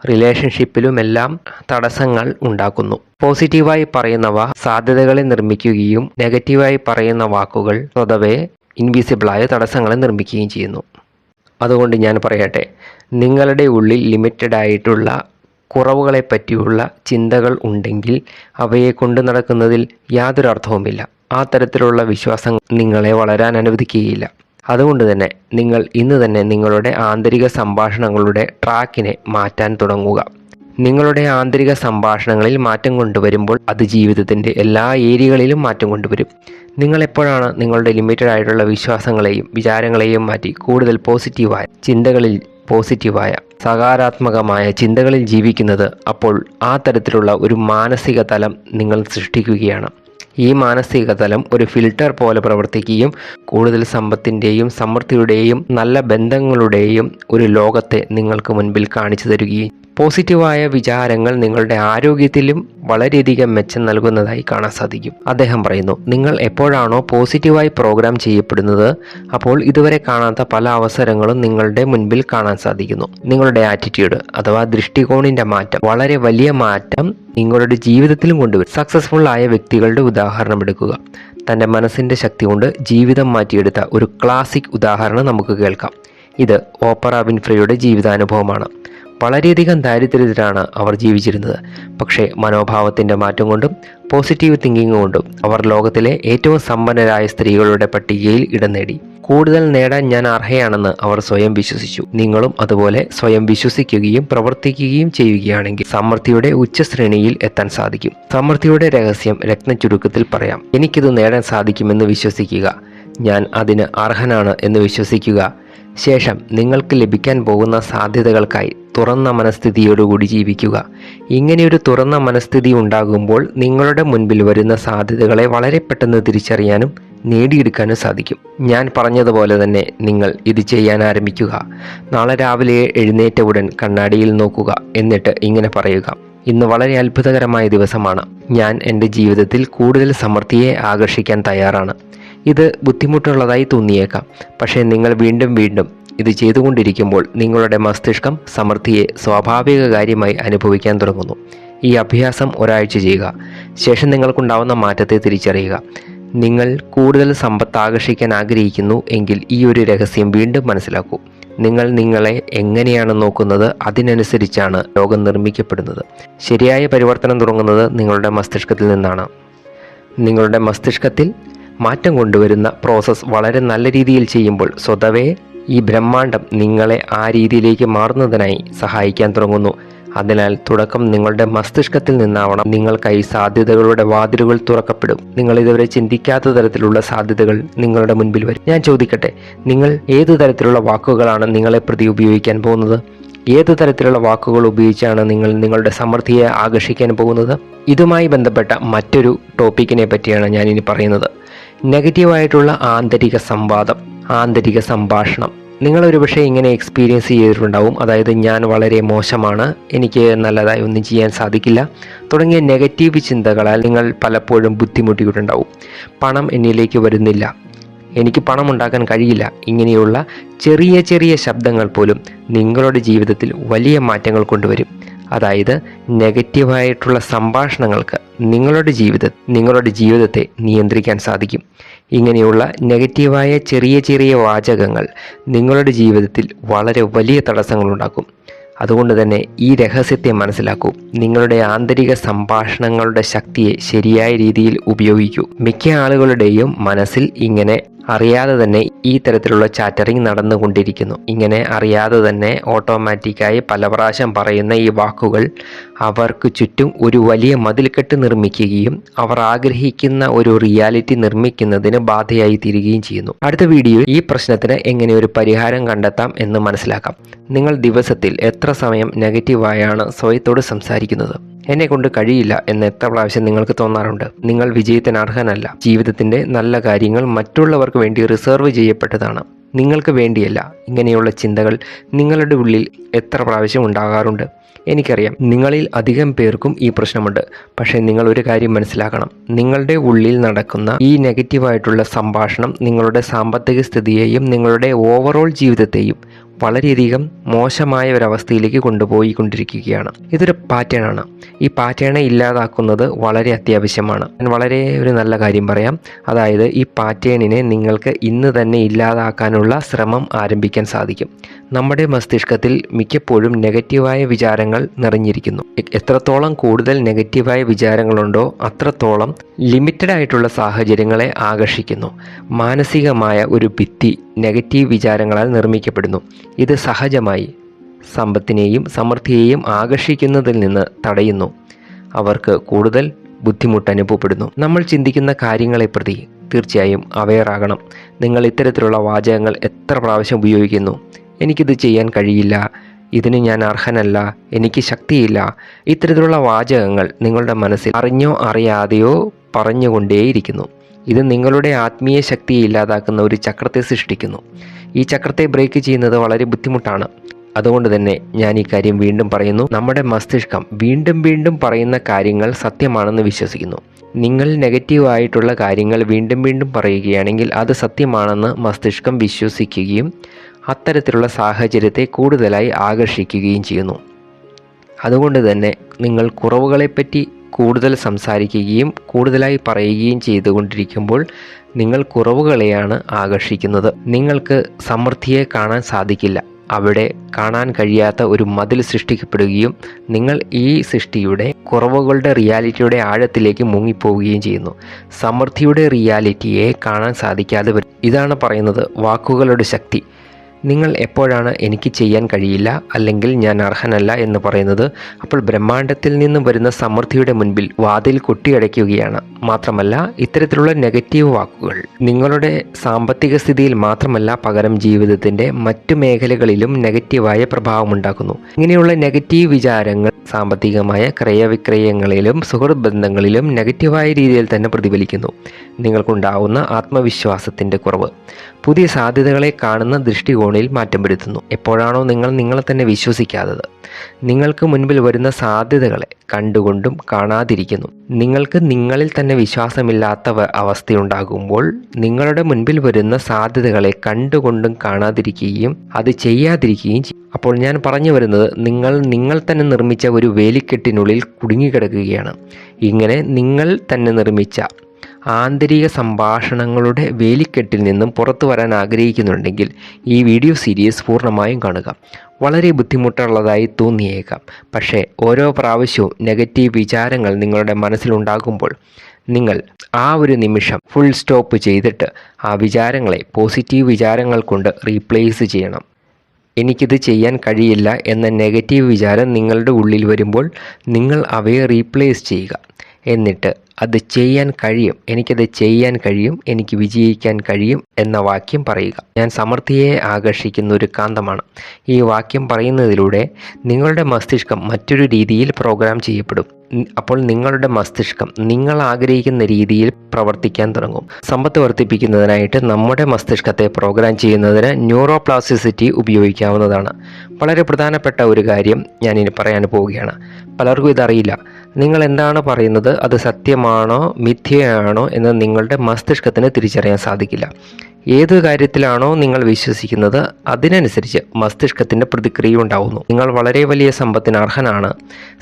റിലേഷൻഷിപ്പിലുമെല്ലാം തടസ്സങ്ങൾ ഉണ്ടാക്കുന്നു. പോസിറ്റീവായി പറയുന്നവ സാധ്യതകളെ നിർമ്മിക്കുകയും നെഗറ്റീവായി പറയുന്ന വാക്കുകൾ സ്വതവേ ഇൻവിസിബിളായ തടസ്സങ്ങളെ നിർമ്മിക്കുകയും ചെയ്യുന്നു. അതുകൊണ്ട് ഞാൻ പറയട്ടെ, നിങ്ങളുടെ ഉള്ളിൽ ലിമിറ്റഡ് ആയിട്ടുള്ള കുറവുകളെ പറ്റിയുള്ള ചിന്തകൾ ഉണ്ടെങ്കിൽ അവയെ കൊണ്ടു നടക്കുന്നതിൽ യാതൊരു അർത്ഥവുമില്ല. ആ തരത്തിലുള്ള വിശ്വാസം നിങ്ങളെ വളരാൻ അനുവദിക്കുകയില്ല. അതുകൊണ്ട് തന്നെ നിങ്ങൾ ഇന്ന് തന്നെ നിങ്ങളുടെ ആന്തരിക സംഭാഷണങ്ങളുടെ ട്രാക്കിനെ മാറ്റാൻ തുടങ്ങുക. നിങ്ങളുടെ ആന്തരിക സംഭാഷണങ്ങളിൽ മാറ്റം കൊണ്ടുവരുമ്പോൾ അത് ജീവിതത്തിൻ്റെ എല്ലാ ഏരിയകളിലും മാറ്റം കൊണ്ടുവരും. നിങ്ങൾ എപ്പോഴാണ് നിങ്ങളുടെ ലിമിറ്റഡ് ആയിട്ടുള്ള വിശ്വാസങ്ങളെയും വിചാരങ്ങളെയും മാറ്റി കൂടുതൽ പോസിറ്റീവായ ചിന്തകളിൽ, പോസിറ്റീവായ സകാരാത്മകമായ ചിന്തകളിൽ ജീവിക്കുന്നത്, അപ്പോൾ ആ തരത്തിലുള്ള ഒരു മാനസിക തലം നിങ്ങൾ സൃഷ്ടിക്കുകയാണ്. ഈ മാനസിക തലം ഒരു ഫിൽട്ടർ പോലെ പ്രവർത്തിക്കുകയും കൂടുതൽ സമ്പത്തിൻ്റെയും സമൃദ്ധിയുടെയും നല്ല ബന്ധങ്ങളുടെയും ഒരു ലോകത്തെ നിങ്ങൾക്ക് മുൻപിൽ കാണിച്ചു തരികയും പോസിറ്റീവായ വിചാരങ്ങൾ നിങ്ങളുടെ ആരോഗ്യത്തിലും വളരെയധികം മെച്ചം നൽകുന്നതായി കാണാൻ സാധിക്കും. അദ്ദേഹം പറയുന്നു, നിങ്ങൾ എപ്പോഴാണോ പോസിറ്റീവായി പ്രോഗ്രാം ചെയ്യപ്പെടുന്നത് അപ്പോൾ ഇതുവരെ കാണാത്ത പല അവസരങ്ങളും നിങ്ങളുടെ മുൻപിൽ കാണാൻ സാധിക്കുന്നു. നിങ്ങളുടെ ആറ്റിറ്റ്യൂഡ് അഥവാ ദൃഷ്ടികോണിൻ്റെ മാറ്റം, വളരെ വലിയ മാറ്റം നിങ്ങളുടെ ജീവിതത്തിലും കൊണ്ടുവരും. സക്സസ്ഫുൾ ആയ വ്യക്തികളുടെ ഉദാഹരണം എടുക്കുക. തൻ്റെ മനസ്സിൻ്റെ ശക്തി കൊണ്ട് ജീവിതം മാറ്റിയെടുത്ത ഒരു ക്ലാസിക് ഉദാഹരണം നമുക്ക് കേൾക്കാം. ഇത് ഓപ്പറ വിൻഫ്രിയുടെ ജീവിതാനുഭവമാണ്. വളരെയധികം ദാരിദ്ര്യത്തിലാണ് അവർ ജീവിച്ചിരുന്നത്. പക്ഷേ മനോഭാവത്തിൻ്റെ മാറ്റം കൊണ്ടും പോസിറ്റീവ് തിങ്കിങ് കൊണ്ടും അവർ ലോകത്തിലെ ഏറ്റവും സമ്പന്നരായ സ്ത്രീകളുടെ പട്ടികയിൽ ഇടം നേടി. കൂടുതൽ നേടാൻ ഞാൻ അർഹയാണെന്ന് അവർ സ്വയം വിശ്വസിച്ചു. നിങ്ങളും അതുപോലെ സ്വയം വിശ്വസിക്കുകയും പ്രവർത്തിക്കുകയും ചെയ്യുകയാണെങ്കിൽ സമൃദ്ധിയുടെ ഉച്ചശ്രേണിയിൽ എത്താൻ സാധിക്കും. സമൃദ്ധിയുടെ രഹസ്യം രത്നച്ചുരുക്കത്തിൽ പറയാം. എനിക്കിത് നേടാൻ സാധിക്കുമെന്ന് വിശ്വസിക്കുക. ഞാൻ അതിന് അർഹനാണ് എന്ന് വിശ്വസിക്കുക. ശേഷം നിങ്ങൾക്ക് ലഭിക്കാൻ പോകുന്ന സാധ്യതകൾക്കായി തുറന്ന മനസ്ഥിതിയോടുകൂടി ജീവിക്കുക. ഇങ്ങനെയൊരു തുറന്ന മനസ്ഥിതി ഉണ്ടാകുമ്പോൾ നിങ്ങളുടെ മുൻപിൽ വരുന്ന സാധ്യതകളെ വളരെ പെട്ടെന്ന് തിരിച്ചറിയാനും നേടിയെടുക്കാനും സാധിക്കും. ഞാൻ പറഞ്ഞതുപോലെ തന്നെ നിങ്ങൾ ഇത് ചെയ്യാൻ ആരംഭിക്കുക. നാളെ രാവിലെ എഴുന്നേറ്റ ഉടൻ കണ്ണാടിയിൽ നോക്കുക. എന്നിട്ട് ഇങ്ങനെ പറയുക: ഇന്ന് വളരെ അത്ഭുതകരമായ ദിവസമാണ്. ഞാൻ എൻ്റെ ജീവിതത്തിൽ കൂടുതൽ സമൃദ്ധിയെ ആകർഷിക്കാൻ തയ്യാറാണ്. ഇത് ബുദ്ധിമുട്ടുള്ളതായി തോന്നിയേക്കാം, പക്ഷേ നിങ്ങൾ വീണ്ടും വീണ്ടും ഇത് ചെയ്തുകൊണ്ടിരിക്കുമ്പോൾ നിങ്ങളുടെ മസ്തിഷ്കം സമൃദ്ധിയെ സ്വാഭാവിക കാര്യമായി അനുഭവിക്കാൻ തുടങ്ങുന്നു. ഈ അഭ്യാസം ഒരാഴ്ച ചെയ്യുക. ശേഷം നിങ്ങൾക്കുണ്ടാവുന്ന മാറ്റത്തെ തിരിച്ചറിയുക. നിങ്ങൾ കൂടുതൽ സമ്പത്ത് ആകർഷിക്കാൻ ആഗ്രഹിക്കുന്നു എങ്കിൽ ഈ ഒരു രഹസ്യം വീണ്ടും മനസ്സിലാക്കൂ. നിങ്ങൾ നിങ്ങളെ എങ്ങനെയാണ് നോക്കുന്നത് അതിനനുസരിച്ചാണ് ലോകം നിർമ്മിക്കപ്പെടുന്നത്. ശരിയായ പരിവർത്തനം തുടങ്ങുന്നത് നിങ്ങളുടെ മസ്തിഷ്കത്തിൽ നിന്നാണ്. നിങ്ങളുടെ മസ്തിഷ്കത്തിൽ മാറ്റം കൊണ്ടുവരുന്ന പ്രോസസ്സ് വളരെ നല്ല രീതിയിൽ ചെയ്യുമ്പോൾ സ്വതവേ ഈ ബ്രഹ്മാണ്ടം നിങ്ങളെ ആ രീതിയിലേക്ക് മാറുന്നതിനായി സഹായിക്കാൻ തുടങ്ങുന്നു. അതിനാൽ തുടക്കം നിങ്ങളുടെ മസ്തിഷ്കത്തിൽ നിന്നാവണം. നിങ്ങൾക്കായി സാധ്യതകളുടെ വാതിലുകൾ തുറക്കപ്പെടും. നിങ്ങൾ ഇതുവരെ ചിന്തിക്കാത്ത തരത്തിലുള്ള സാധ്യതകൾ നിങ്ങളുടെ മുൻപിൽ വരും. ഞാൻ ചോദിക്കട്ടെ, നിങ്ങൾ ഏതു തരത്തിലുള്ള വാക്കുകളാണ് നിങ്ങളെ പ്രതി ഉപയോഗിക്കാൻ പോകുന്നത്? ഏതു തരത്തിലുള്ള വാക്കുകൾ ഉപയോഗിച്ചാണ് നിങ്ങൾ നിങ്ങളുടെ സമൃദ്ധിയെ ആകർഷിക്കാൻ പോകുന്നത്? ഇതുമായി ബന്ധപ്പെട്ട മറ്റൊരു ടോപ്പിക്കിനെ പറ്റിയാണ് ഞാൻ ഇനി പറയുന്നത്. നെഗറ്റീവായിട്ടുള്ള ആന്തരിക സംവാദം, ആന്തരിക സംഭാഷണം. നിങ്ങളൊരു പക്ഷേ ഇങ്ങനെ എക്സ്പീരിയൻസ് ചെയ്തിട്ടുണ്ടാവും. അതായത്, ഞാൻ വളരെ മോശമാണ്, എനിക്ക് നല്ലതായി ഒന്നും ചെയ്യാൻ സാധിക്കില്ല തുടങ്ങിയ നെഗറ്റീവ് ചിന്തകളാൽ നിങ്ങൾ പലപ്പോഴും ബുദ്ധിമുട്ടിയിട്ടുണ്ടാവും. പണം എന്നിലേക്ക് വരുന്നില്ല, എനിക്ക് പണം ഉണ്ടാക്കാൻ കഴിയില്ല. ഇങ്ങനെയുള്ള ചെറിയ ചെറിയ ശബ്ദങ്ങൾ പോലും നിങ്ങളുടെ ജീവിതത്തിൽ വലിയ മാറ്റങ്ങൾ കൊണ്ടുവരും. അതായത്, നെഗറ്റീവായിട്ടുള്ള സംഭാഷണങ്ങൾക്ക് നിങ്ങളുടെ ജീവിതത്തെ നിയന്ത്രിക്കാൻ സാധിക്കും. ഇങ്ങനെയുള്ള നെഗറ്റീവായ ചെറിയ ചെറിയ വാചകങ്ങൾ നിങ്ങളുടെ ജീവിതത്തിൽ വളരെ വലിയ തടസ്സങ്ങളുണ്ടാക്കും. അതുകൊണ്ട് തന്നെ ഈ രഹസ്യത്തെ മനസ്സിലാക്കൂ. നിങ്ങളുടെ ആന്തരിക സംഭാഷണങ്ങളുടെ ശക്തിയെ ശരിയായ രീതിയിൽ ഉപയോഗിക്കൂ. മിക്ക ആളുകളുടെയും മനസ്സിൽ ഇങ്ങനെ അറിയാതെ തന്നെ ഈ തരത്തിലുള്ള ചാറ്ററിങ് നടന്നുകൊണ്ടിരിക്കുന്നു. ഇങ്ങനെ അറിയാതെ തന്നെ ഓട്ടോമാറ്റിക്കായി പല പ്രാവശ്യം പറയുന്ന ഈ വാക്കുകൾ അവർക്ക് ചുറ്റും ഒരു വലിയ മതിൽക്കെട്ട് നിർമ്മിക്കുകയും അവർ ആഗ്രഹിക്കുന്ന ഒരു റിയാലിറ്റി നിർമ്മിക്കുന്നതിന് ബാധയായി തീരുകയും ചെയ്യുന്നു. അടുത്ത വീഡിയോയിൽ ഈ പ്രശ്നത്തിന് എങ്ങനെ ഒരു പരിഹാരം കണ്ടെത്താം എന്ന് മനസ്സിലാക്കാം. നിങ്ങൾ ദിവസത്തിൽ എത്ര സമയം നെഗറ്റീവായാണ് സ്വയത്തോട് സംസാരിക്കുന്നത്? എന്നെ കൊണ്ട് കഴിയില്ല എന്ന് എത്ര പ്രാവശ്യം നിങ്ങൾക്ക് തോന്നാറുണ്ട്? നിങ്ങൾ വിജയത്തിന് അർഹനല്ല. ജീവിതത്തിന്റെ നല്ല കാര്യങ്ങൾ മറ്റുള്ളവർക്ക് വേണ്ടി റിസർവ് ചെയ്യപ്പെട്ടതാണ്, നിങ്ങൾക്ക് വേണ്ടിയല്ല. ഇങ്ങനെയുള്ള ചിന്തകൾ നിങ്ങളുടെ ഉള്ളിൽ എത്ര പ്രാവശ്യം ഉണ്ടാകാറുണ്ട്? എനിക്കറിയാം, നിങ്ങളിൽ അധികം പേർക്കും ഈ പ്രശ്നമുണ്ട്. പക്ഷേ നിങ്ങൾ ഒരു കാര്യം മനസ്സിലാക്കണം. നിങ്ങളുടെ ഉള്ളിൽ നടക്കുന്ന ഈ നെഗറ്റീവായിട്ടുള്ള സംഭാഷണം നിങ്ങളുടെ സാമ്പത്തിക സ്ഥിതിയെയും നിങ്ങളുടെ ഓവറോൾ ജീവിതത്തെയും വളരെയധികം മോശമായ ഒരവസ്ഥയിലേക്ക് കൊണ്ടുപോയിക്കൊണ്ടിരിക്കുകയാണ്. ഇതൊരു പാറ്റേൺ ആണ്. ഈ പാറ്റേണെ ഇല്ലാതാക്കുന്നത് വളരെ അത്യാവശ്യമാണ്. ഞാൻ വളരെ ഒരു നല്ല കാര്യം പറയാം. അതായത്, ഈ പാറ്റേണിനെ നിങ്ങൾക്ക് ഇന്ന് തന്നെ ഇല്ലാതാക്കാനുള്ള ശ്രമം ആരംഭിക്കാൻ സാധിക്കും. നമ്മുടെ മസ്തിഷ്കത്തിൽ മിക്കപ്പോഴും നെഗറ്റീവായ വിചാരങ്ങൾ നിറഞ്ഞിരിക്കുന്നു. എത്രത്തോളം കൂടുതൽ നെഗറ്റീവായ വിചാരങ്ങളുണ്ടോ അത്രത്തോളം ലിമിറ്റഡ് ആയിട്ടുള്ള സാഹചര്യങ്ങളെ ആകർഷിക്കുന്നു. മാനസികമായ ഒരു ഭിത്തി നെഗറ്റീവ് വിചാരങ്ങളാൽ നിർമ്മിക്കപ്പെടുന്നു. ഇത് സഹജമായി സമ്പത്തിനെയും സമൃദ്ധിയെയും ആകർഷിക്കുന്നതിൽ നിന്ന് തടയുന്നു. അവർക്ക് കൂടുതൽ ബുദ്ധിമുട്ട് അനുഭവപ്പെടുന്നു. നമ്മൾ ചിന്തിക്കുന്ന കാര്യങ്ങളെ പ്രതി തീർച്ചയായും അവെയർ ആകണം. നിങ്ങൾ ഇത്തരത്തിലുള്ള വാചകങ്ങൾ എത്ര പ്രാവശ്യം ഉപയോഗിക്കുന്നു? എനിക്കിത് ചെയ്യാൻ കഴിയില്ല, ഇതിന് ഞാൻ അർഹനല്ല, എനിക്ക് ശക്തിയില്ല. ഇത്തരത്തിലുള്ള വാചകങ്ങൾ നിങ്ങളുടെ മനസ്സിൽ അറിഞ്ഞോ അറിയാതെയോ പറഞ്ഞുകൊണ്ടേയിരിക്കുന്നു. ഇത് നിങ്ങളുടെ ആത്മീയ ശക്തിയെ ഇല്ലാതാക്കുന്ന ഒരു ചക്രത്തെ സൃഷ്ടിക്കുന്നു. ഈ ചക്രത്തെ ബ്രേക്ക് ചെയ്യുന്നത് വളരെ ബുദ്ധിമുട്ടാണ്. അതുകൊണ്ട് തന്നെ ഞാൻ ഈ കാര്യം വീണ്ടും പറയുന്നു. നമ്മുടെ മസ്തിഷ്കം വീണ്ടും വീണ്ടും പറയുന്ന കാര്യങ്ങൾ സത്യമാണെന്ന് വിശ്വസിക്കുന്നു. നിങ്ങൾ നെഗറ്റീവായിട്ടുള്ള കാര്യങ്ങൾ വീണ്ടും വീണ്ടും പറയുകയാണെങ്കിൽ അത് സത്യമാണെന്ന് മസ്തിഷ്കം വിശ്വസിക്കുകയും അത്തരത്തിലുള്ള സാഹചര്യത്തെ കൂടുതലായി ആകർഷിക്കുകയും ചെയ്യുന്നു. അതുകൊണ്ട് തന്നെ നിങ്ങൾ കുറവുകളെപ്പറ്റി കൂടുതൽ സംസാരിക്കുകയും കൂടുതലായി പറയുകയും ചെയ്തുകൊണ്ടിരിക്കുമ്പോൾ നിങ്ങൾ കുറവുകളെയാണ് ആകർഷിക്കുന്നത്. നിങ്ങൾക്ക് സമൃദ്ധിയെ കാണാൻ സാധിക്കില്ല. അവിടെ കാണാൻ കഴിയാത്ത ഒരു മതിൽ സൃഷ്ടിക്കപ്പെടുകയും നിങ്ങൾ ഈ സൃഷ്ടിയുടെ കുറവുകളുടെ റിയാലിറ്റിയുടെ ആഴത്തിലേക്ക് മുങ്ങിപ്പോവുകയും ചെയ്യുന്നു. സമൃദ്ധിയുടെ റിയാലിറ്റിയെ കാണാൻ സാധിക്കാതെ വരും. ഇതാണ് പറയുന്നത് വാക്കുകളുടെ ശക്തി. നിങ്ങൾ എപ്പോഴാണ് എനിക്ക് ചെയ്യാൻ കഴിയില്ല അല്ലെങ്കിൽ ഞാൻ അർഹനല്ല എന്ന് പറയുന്നത്, അപ്പോൾ ബ്രഹ്മാണ്ടത്തിൽ നിന്നും വരുന്ന സമൃദ്ധിയുടെ മുൻപിൽ വാതിൽ കൊട്ടിയടയ്ക്കുകയാണ്. മാത്രമല്ല, ഇത്തരത്തിലുള്ള നെഗറ്റീവ് വാക്കുകൾ നിങ്ങളുടെ സാമ്പത്തിക സ്ഥിതിയിൽ മാത്രമല്ല, പകരം ജീവിതത്തിൻ്റെ മറ്റു മേഖലകളിലും നെഗറ്റീവായ പ്രഭാവമുണ്ടാക്കുന്നു. ഇങ്ങനെയുള്ള നെഗറ്റീവ് വിചാരങ്ങൾ സാമ്പത്തികമായ ക്രയവിക്രയങ്ങളിലും സുഹൃത്ത് ബന്ധങ്ങളിലും നെഗറ്റീവായ രീതിയിൽ തന്നെ പ്രതിഫലിക്കുന്നു. നിങ്ങൾക്കുണ്ടാവുന്ന ആത്മവിശ്വാസത്തിൻ്റെ കുറവ്, പുതിയ സാധ്യതകളെ കാണുന്ന ദൃഷ്ടികോണിൽ മാറ്റം വരുത്തുന്നു. എപ്പോഴാണോ നിങ്ങൾ നിങ്ങളെ തന്നെ വിശ്വസിക്കാത്തത്, നിങ്ങൾക്ക് മുൻപിൽ വരുന്ന സാധ്യതകളെ കണ്ടുകൊണ്ടും കാണാതിരിക്കുന്നു. നിങ്ങൾക്ക് നിങ്ങളിൽ തന്നെ വിശ്വാസമില്ലാത്ത അവസ്ഥയുണ്ടാകുമ്പോൾ നിങ്ങളുടെ മുൻപിൽ വരുന്ന സാധ്യതകളെ കണ്ടുകൊണ്ടും കാണാതിരിക്കുകയും അത് ചെയ്യാതിരിക്കുകയും ചെയ്യും. അപ്പോൾ ഞാൻ പറഞ്ഞു വരുന്നത്, നിങ്ങൾ തന്നെ നിർമ്മിച്ച ഒരു വേലിക്കെട്ടിനുള്ളിൽ കുടുങ്ങിക്കിടക്കുകയാണ്. ഇങ്ങനെ നിങ്ങൾ തന്നെ നിർമ്മിച്ച ആന്തരിക സംഭാഷണങ്ങളുടെ വേലിക്കെട്ടിൽ നിന്നും പുറത്തു വരാൻ ആഗ്രഹിക്കുന്നുണ്ടെങ്കിൽ ഈ വീഡിയോ സീരീസ് പൂർണ്ണമായും കാണുക. വളരെ ബുദ്ധിമുട്ടുള്ളതായി തോന്നിയേക്കാം, പക്ഷേ ഓരോ പ്രാവശ്യവും നെഗറ്റീവ് വിചാരങ്ങൾ നിങ്ങളുടെ മനസ്സിലുണ്ടാകുമ്പോൾ നിങ്ങൾ ആ ഒരു നിമിഷം ഫുൾ സ്റ്റോപ്പ് ചെയ്തിട്ട് ആ വിചാരങ്ങളെ പോസിറ്റീവ് വിചാരങ്ങൾ കൊണ്ട് റീപ്ലേസ് ചെയ്യണം. എനിക്കിത് ചെയ്യാൻ കഴിയില്ല എന്ന നെഗറ്റീവ് വിചാരം നിങ്ങളുടെ ഉള്ളിൽ വരുമ്പോൾ നിങ്ങൾ അവയെ റീപ്ലേസ് ചെയ്യുക. എന്നിട്ട് അത് ചെയ്യാൻ കഴിയും, എനിക്കത് ചെയ്യാൻ കഴിയും, എനിക്ക് വിജയിക്കാൻ കഴിയും എന്ന വാക്യം പറയുക. ഞാൻ സമൃദ്ധിയെ ആകർഷിക്കുന്ന ഒരു കാന്തമാണ്. ഈ വാക്യം പറയുന്നതിലൂടെ നിങ്ങളുടെ മസ്തിഷ്കം മറ്റൊരു രീതിയിൽ പ്രോഗ്രാം ചെയ്യപ്പെടും. അപ്പോൾ നിങ്ങളുടെ മസ്തിഷ്കം നിങ്ങൾ ആഗ്രഹിക്കുന്ന രീതിയിൽ പ്രവർത്തിക്കാൻ തുടങ്ങും. സമ്പത്ത് വർദ്ധിപ്പിക്കുന്നതിനായിട്ട് നമ്മുടെ മസ്തിഷ്കത്തെ പ്രോഗ്രാം ചെയ്യുന്നതിന് ന്യൂറോപ്ലാസ്റ്റിസിറ്റി ഉപയോഗിക്കാവുന്നതാണ്. വളരെ പ്രധാനപ്പെട്ട ഒരു കാര്യം ഞാനിനി പറയാൻ പോവുകയാണ്. പലർക്കും ഇതറിയില്ല. നിങ്ങൾ എന്താണ് പറയുന്നത്, അത് സത്യമാണോ മിഥ്യയാണോ എന്ന് നിങ്ങളുടെ മസ്തിഷ്കത്തിന് തിരിച്ചറിയാൻ സാധിക്കില്ല. ഏത് കാര്യത്തിലാണോ നിങ്ങൾ വിശ്വസിക്കുന്നത് അതിനനുസരിച്ച് മസ്തിഷ്കത്തിൻ്റെ പ്രതിക്രിയ ഉണ്ടാവുന്നു. നിങ്ങൾ വളരെ വലിയ സമ്പത്തിന് അർഹനാണ്,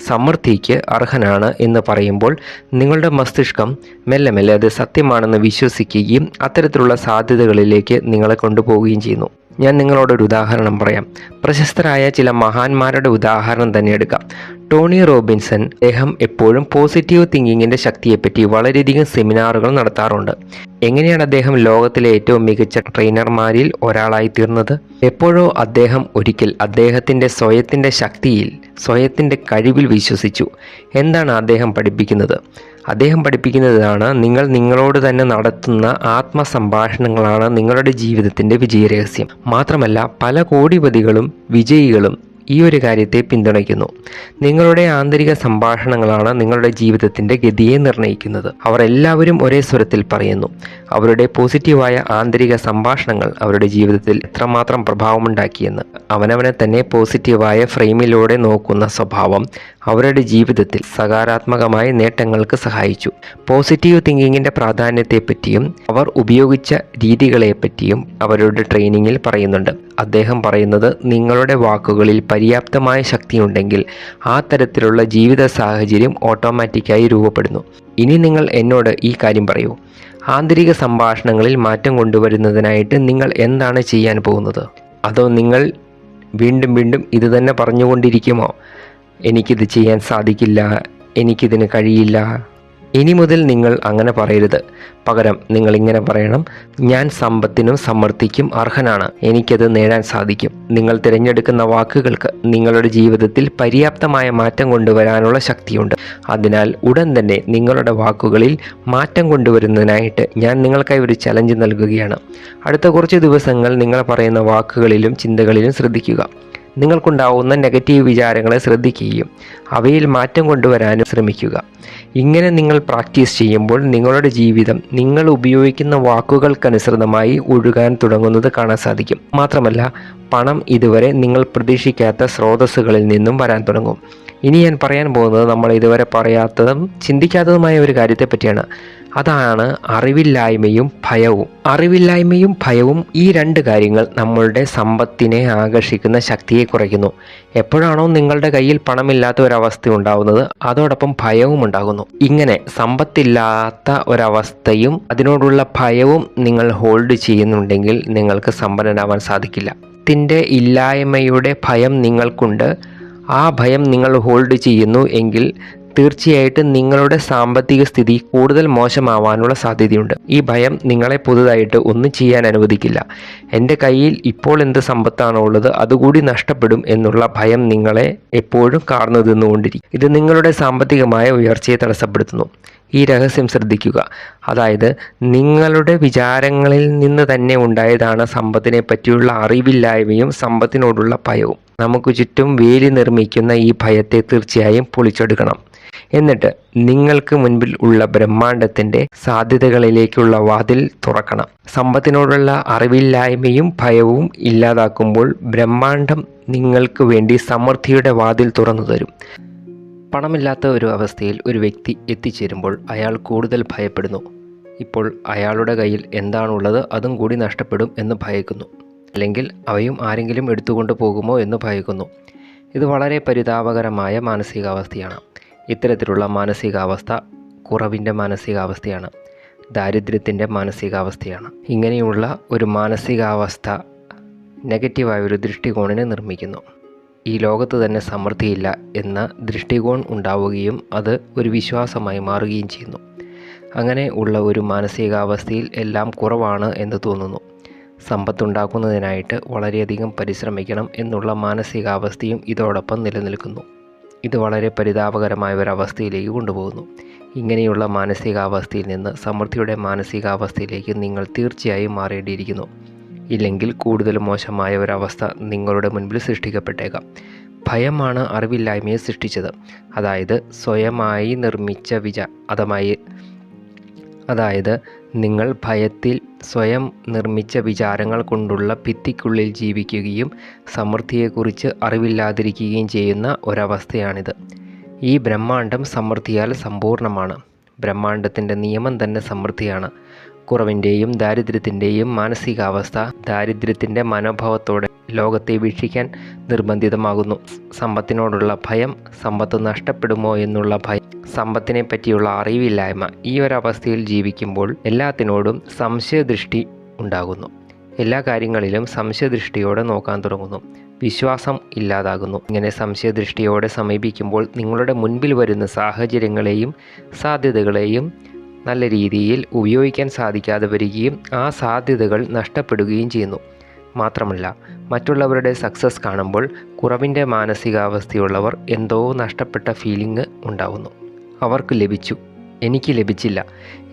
സമൃദ്ധിക്ക് അർഹനാണ് എന്ന് പറയുമ്പോൾ നിങ്ങളുടെ മസ്തിഷ്കം മെല്ലെ മെല്ലെ അത് സത്യമാണെന്ന് വിശ്വസിക്കുകയും അത്തരത്തിലുള്ള സാധ്യതകളിലേക്ക് നിങ്ങളെ കൊണ്ടുപോവുകയും ചെയ്യുന്നു. ഞാൻ നിങ്ങളോടൊരു ഉദാഹരണം പറയാം. പ്രശസ്തരായ ചില മഹാന്മാരുടെ ഉദാഹരണം തന്നെ എടുക്കാം. ടോണി റോബിൻസൺ, അദ്ദേഹം എപ്പോഴും പോസിറ്റീവ് തിങ്കിങ്ങിൻ്റെ ശക്തിയെപ്പറ്റി വളരെയധികം സെമിനാറുകൾ നടത്താറുണ്ട്. എങ്ങനെയാണ് അദ്ദേഹം ലോകത്തിലെ ഏറ്റവും മികച്ച ട്രെയിനർമാരിൽ ഒരാളായി തീർന്നത്? എപ്പോഴോ അദ്ദേഹം ഒരിക്കൽ അദ്ദേഹത്തിൻ്റെ സ്വയത്തിൻ്റെ ശക്തിയിൽ, സ്വയത്തിൻ്റെ കഴിവിൽ വിശ്വസിച്ചു. എന്താണ് അദ്ദേഹം പഠിപ്പിക്കുന്നത്? അദ്ദേഹം പഠിപ്പിക്കുന്നതാണ്, നിങ്ങൾ നിങ്ങളോട് തന്നെ നടത്തുന്ന ആത്മസംഭാഷണങ്ങളാണ് നിങ്ങളുടെ ജീവിതത്തിൻ്റെ വിജയരഹസ്യം. മാത്രമല്ല, പല കോടിപതികളും വിജയികളും ഈ ഒരു കാര്യത്തെ പിന്തുണയ്ക്കുന്നു. നിങ്ങളുടെ ആന്തരിക സംഭാഷണങ്ങളാണ് നിങ്ങളുടെ ജീവിതത്തിൻ്റെ ഗതിയെ നിർണ്ണയിക്കുന്നത്. അവർ എല്ലാവരും ഒരേ സ്വരത്തിൽ പറയുന്നു. അവരുടെ പോസിറ്റീവായ ആന്തരിക സംഭാഷണങ്ങൾ അവരുടെ ജീവിതത്തിൽ എത്രമാത്രം പ്രഭാവമുണ്ടാക്കിയെന്ന്. അവനവനെ തന്നെ പോസിറ്റീവായ ഫ്രെയിമിലൂടെ നോക്കുന്ന സ്വഭാവം അവരുടെ ജീവിതത്തിൽ സകാരാത്മകമായ നേട്ടങ്ങൾക്ക് സഹായിച്ചു. പോസിറ്റീവ് തിങ്കിങ്ങിൻ്റെ പ്രാധാന്യത്തെപ്പറ്റിയും അവർ ഉപയോഗിച്ച രീതികളെപ്പറ്റിയും അവരുടെ ട്രെയിനിങ്ങിൽ പറയുന്നുണ്ട്. അദ്ദേഹം പറയുന്നത്, നിങ്ങളുടെ വാക്കുകളിൽ പര്യാപ്തമായ ശക്തിയുണ്ടെങ്കിൽ ആ തരത്തിലുള്ള ജീവിത സാഹചര്യം ഓട്ടോമാറ്റിക്കായി രൂപപ്പെടുന്നു. ഇനി നിങ്ങൾ എന്നോട് ഈ കാര്യം പറയൂ. ആന്തരിക സംഭാഷണങ്ങളിൽ മാറ്റം കൊണ്ടുവരുന്നതിനായിട്ട് നിങ്ങൾ എന്താണ് ചെയ്യാൻ പോകുന്നത്? അതോ നിങ്ങൾ വീണ്ടും വീണ്ടും ഇത് തന്നെ പറഞ്ഞുകൊണ്ടിരിക്കുമോ? എനിക്കിത് ചെയ്യാൻ സാധിക്കില്ല, എനിക്കിതിന് കഴിയില്ല. ഇനി മുതൽ നിങ്ങൾ അങ്ങനെ പറയരുത്. പകരം നിങ്ങൾ ഇങ്ങനെ പറയണം, ഞാൻ സമ്പത്തിനും സമൃദ്ധിക്കും അർഹനാണ്, എനിക്കത് നേടാൻ സാധിക്കും. നിങ്ങൾ തിരഞ്ഞെടുക്കുന്ന വാക്കുകൾക്ക് നിങ്ങളുടെ ജീവിതത്തിൽ പര്യാപ്തമായ മാറ്റം കൊണ്ടുവരാനുള്ള ശക്തിയുണ്ട്. അതിനാൽ ഉടൻ തന്നെ നിങ്ങളുടെ വാക്കുകളിൽ മാറ്റം കൊണ്ടുവരുന്നതിനായിട്ട് ഞാൻ നിങ്ങൾക്കായി ഒരു ചലഞ്ച് നൽകുകയാണ്. അടുത്ത കുറച്ച് ദിവസങ്ങൾ നിങ്ങൾ പറയുന്ന വാക്കുകളിലും ചിന്തകളിലും ശ്രദ്ധിക്കുക. നിങ്ങൾക്കുണ്ടാവുന്ന നെഗറ്റീവ് വിചാരങ്ങളെ ശ്രദ്ധിക്കുകയും അവയിൽ മാറ്റം കൊണ്ടുവരാനും ശ്രമിക്കുക. ഇങ്ങനെ നിങ്ങൾ പ്രാക്ടീസ് ചെയ്യുമ്പോൾ നിങ്ങളുടെ ജീവിതം നിങ്ങൾ ഉപയോഗിക്കുന്ന വാക്കുകൾക്കനുസൃതമായി ഒഴുകാൻ തുടങ്ങുന്നത് കാണാൻ സാധിക്കും. മാത്രമല്ല, പണം ഇതുവരെ നിങ്ങൾ പ്രതീക്ഷിക്കാത്ത സ്രോതസ്സുകളിൽ നിന്നും വരാൻ തുടങ്ങും. ഇനി ഞാൻ പറയാൻ പോകുന്നത് നമ്മൾ ഇതുവരെ പറയാത്തതും ചിന്തിക്കാത്തതുമായ ഒരു കാര്യത്തെപ്പറ്റിയാണ്. അതാണ് അറിവില്ലായ്മയും ഭയവും. അറിവില്ലായ്മയും ഭയവും, ഈ രണ്ട് കാര്യങ്ങൾ നമ്മളുടെ സമ്പത്തിനെ ആകർഷിക്കുന്ന ശക്തിയെ കുറയ്ക്കുന്നു. എപ്പോഴാണോ നിങ്ങളുടെ കയ്യിൽ പണമില്ലാത്ത ഒരവസ്ഥ ഉണ്ടാകുന്നത്, അതോടൊപ്പം ഭയവും ഉണ്ടാകുന്നു. ഇങ്ങനെ സമ്പത്തില്ലാത്ത ഒരവസ്ഥയും അതിനോടുള്ള ഭയവും നിങ്ങൾ ഹോൾഡ് ചെയ്യുന്നുണ്ടെങ്കിൽ നിങ്ങൾക്ക് സമ്പന്നനാവാൻ സാധിക്കില്ല. ത്തിൻ്റെ ഇല്ലായ്മയുടെ ഭയം നിങ്ങൾക്കുണ്ട്. ആ ഭയം നിങ്ങൾ ഹോൾഡ് ചെയ്യുന്നു എങ്കിൽ തീർച്ചയായിട്ടും നിങ്ങളുടെ സാമ്പത്തിക സ്ഥിതി കൂടുതൽ മോശമാവാനുള്ള സാധ്യതയുണ്ട്. ഈ ഭയം നിങ്ങളെ പുതുതായിട്ട് ഒന്നും ചെയ്യാൻ അനുവദിക്കില്ല. എൻ്റെ കയ്യിൽ ഇപ്പോൾ എന്ത് സമ്പത്താണോ ഉള്ളത് അതുകൂടി നഷ്ടപ്പെടും എന്നുള്ള ഭയം നിങ്ങളെ എപ്പോഴും കാർന്നു തിന്നുകൊണ്ടിരിക്കും. ഇത് നിങ്ങളുടെ സാമ്പത്തികമായ ഉയർച്ചയെ തടസ്സപ്പെടുത്തുന്നു. ഈ രഹസ്യം ശ്രദ്ധിക്കുക. അതായത് നിങ്ങളുടെ വിചാരങ്ങളിൽ നിന്ന് തന്നെ ഉണ്ടായതാണ് സമ്പത്തിനെ പറ്റിയുള്ള അറിവില്ലായ്മയും സമ്പത്തിനോടുള്ള ഭയവും. നമുക്ക് ചുറ്റും വേലി നിർമ്മിക്കുന്ന ഈ ഭയത്തെ തീർച്ചയായും പൊളിച്ചെടുക്കണം. എന്നിട്ട് നിങ്ങൾക്ക് മുൻപിൽ ഉള്ള ബ്രഹ്മാണ്ടത്തിൻ്റെ സാധ്യതകളിലേക്കുള്ള വാതിൽ തുറക്കണം. സമ്പത്തിനോടുള്ള അറിവില്ലായ്മയും ഭയവും ഇല്ലാതാക്കുമ്പോൾ ബ്രഹ്മാണ്ടം നിങ്ങൾക്ക് വേണ്ടി സമൃദ്ധിയുടെ വാതിൽ തുറന്നു തരും. പണമില്ലാത്ത ഒരു അവസ്ഥയിൽ ഒരു വ്യക്തി എത്തിച്ചേരുമ്പോൾ അയാൾ കൂടുതൽ ഭയപ്പെടുന്നു. ഇപ്പോൾ അയാളുടെ കയ്യിൽ എന്താണുള്ളത് അതും കൂടി നഷ്ടപ്പെടും എന്ന് ഭയക്കുന്നു. അല്ലെങ്കിൽ അവയും ആരെങ്കിലും എടുത്തുകൊണ്ട് പോകുമോ എന്ന് ഭയക്കുന്നു. ഇത് വളരെ പരിതാപകരമായ മാനസികാവസ്ഥയാണ്. ഇത്തരത്തിലുള്ള മാനസികാവസ്ഥ കുറവിൻ്റെ മാനസികാവസ്ഥയാണ്, ദാരിദ്ര്യത്തിൻ്റെ മാനസികാവസ്ഥയാണ്. ഇങ്ങനെയുള്ള ഒരു മാനസികാവസ്ഥ നെഗറ്റീവായ ഒരു ദൃഷ്ടികോണിനെ നിർമ്മിക്കുന്നു. ഈ ലോകത്ത് തന്നെ സമൃദ്ധിയില്ല എന്ന ദൃഷ്ടികോൺ ഉണ്ടാവുകയും അത് ഒരു വിശ്വാസമായി മാറുകയും ചെയ്യുന്നു. അങ്ങനെ ഉള്ള ഒരു മാനസികാവസ്ഥയിൽ എല്ലാം കുറവാണ് എന്ന് തോന്നുന്നു. സമ്പത്തുണ്ടാക്കുന്നതിനായിട്ട് വളരെയധികം പരിശ്രമിക്കണം എന്നുള്ള മാനസികാവസ്ഥയും ഇതോടൊപ്പം നിലനിൽക്കുന്നു. ഇത് വളരെ പരിതാപകരമായ ഒരവസ്ഥയിലേക്ക് കൊണ്ടുപോകുന്നു. ഇങ്ങനെയുള്ള മാനസികാവസ്ഥയിൽ നിന്ന് സമൃദ്ധിയുടെ മാനസികാവസ്ഥയിലേക്ക് നിങ്ങൾ തീർച്ചയായും മാറേണ്ടിയിരിക്കുന്നു. ഇല്ലെങ്കിൽ കൂടുതൽ മോശമായ ഒരവസ്ഥ നിങ്ങളുടെ മുൻപിൽ സൃഷ്ടിക്കപ്പെട്ടേക്കാം. ഭയമാണ് അറിവില്ലായ്മയെ സൃഷ്ടിച്ചത്. അതായത് സ്വയമായി നിർമ്മിച്ച അതായത് നിങ്ങൾ ഭയത്തിൽ സ്വയം നിർമ്മിച്ച വിചാരങ്ങൾ കൊണ്ടുള്ള ഭിത്തിക്കുള്ളിൽ ജീവിക്കുകയും സമൃദ്ധിയെക്കുറിച്ച് അറിവില്ലാതിരിക്കുകയും ചെയ്യുന്ന ഒരവസ്ഥയാണിത്. ഈ ബ്രഹ്മാണ്ടം സമൃദ്ധിയാൽ സമ്പൂർണ്ണമാണ്. ബ്രഹ്മാണ്ടത്തിൻ്റെ നിയമം തന്നെ സമൃദ്ധിയാണ്. കുറവിൻ്റെയും ദാരിദ്ര്യത്തിൻ്റെയും മാനസികാവസ്ഥ ദാരിദ്ര്യത്തിൻ്റെ മനോഭാവത്തോടെ ലോകത്തെ വീക്ഷിക്കാൻ നിർബന്ധിതമാകുന്നു. സമ്പത്തിനോടുള്ള ഭയം, സമ്പത്ത് നഷ്ടപ്പെടുമോ എന്നുള്ള ഭയം, സമ്പത്തിനെ പറ്റിയുള്ള അറിവില്ലായ്മ, ഈ ഒരവസ്ഥയിൽ ജീവിക്കുമ്പോൾ എല്ലാത്തിനോടും സംശയദൃഷ്ടി ഉണ്ടാകുന്നു. എല്ലാ കാര്യങ്ങളിലും സംശയദൃഷ്ടിയോടെ നോക്കാൻ തുടങ്ങുന്നു. വിശ്വാസം ഇല്ലാതാകുന്നു. ഇങ്ങനെ സംശയദൃഷ്ടിയോടെ സമീപിക്കുമ്പോൾ നിങ്ങളുടെ മുൻപിൽ വരുന്ന സാഹചര്യങ്ങളെയും സാധ്യതകളെയും നല്ല രീതിയിൽ ഉപയോഗിക്കാൻ സാധിക്കാതെ വരികയും ആ സാധ്യതകൾ നഷ്ടപ്പെടുകയും ചെയ്യുന്നു. മാത്രമല്ല, മറ്റുള്ളവരുടെ സക്സസ് കാണുമ്പോൾ കുറവിൻ്റെ മാനസികാവസ്ഥയുള്ളവർ എന്തോ നഷ്ടപ്പെട്ട ഫീലിംഗ് ഉണ്ടാകുന്നു. അവർക്ക് ലഭിച്ചു, എനിക്ക് ലഭിച്ചില്ല.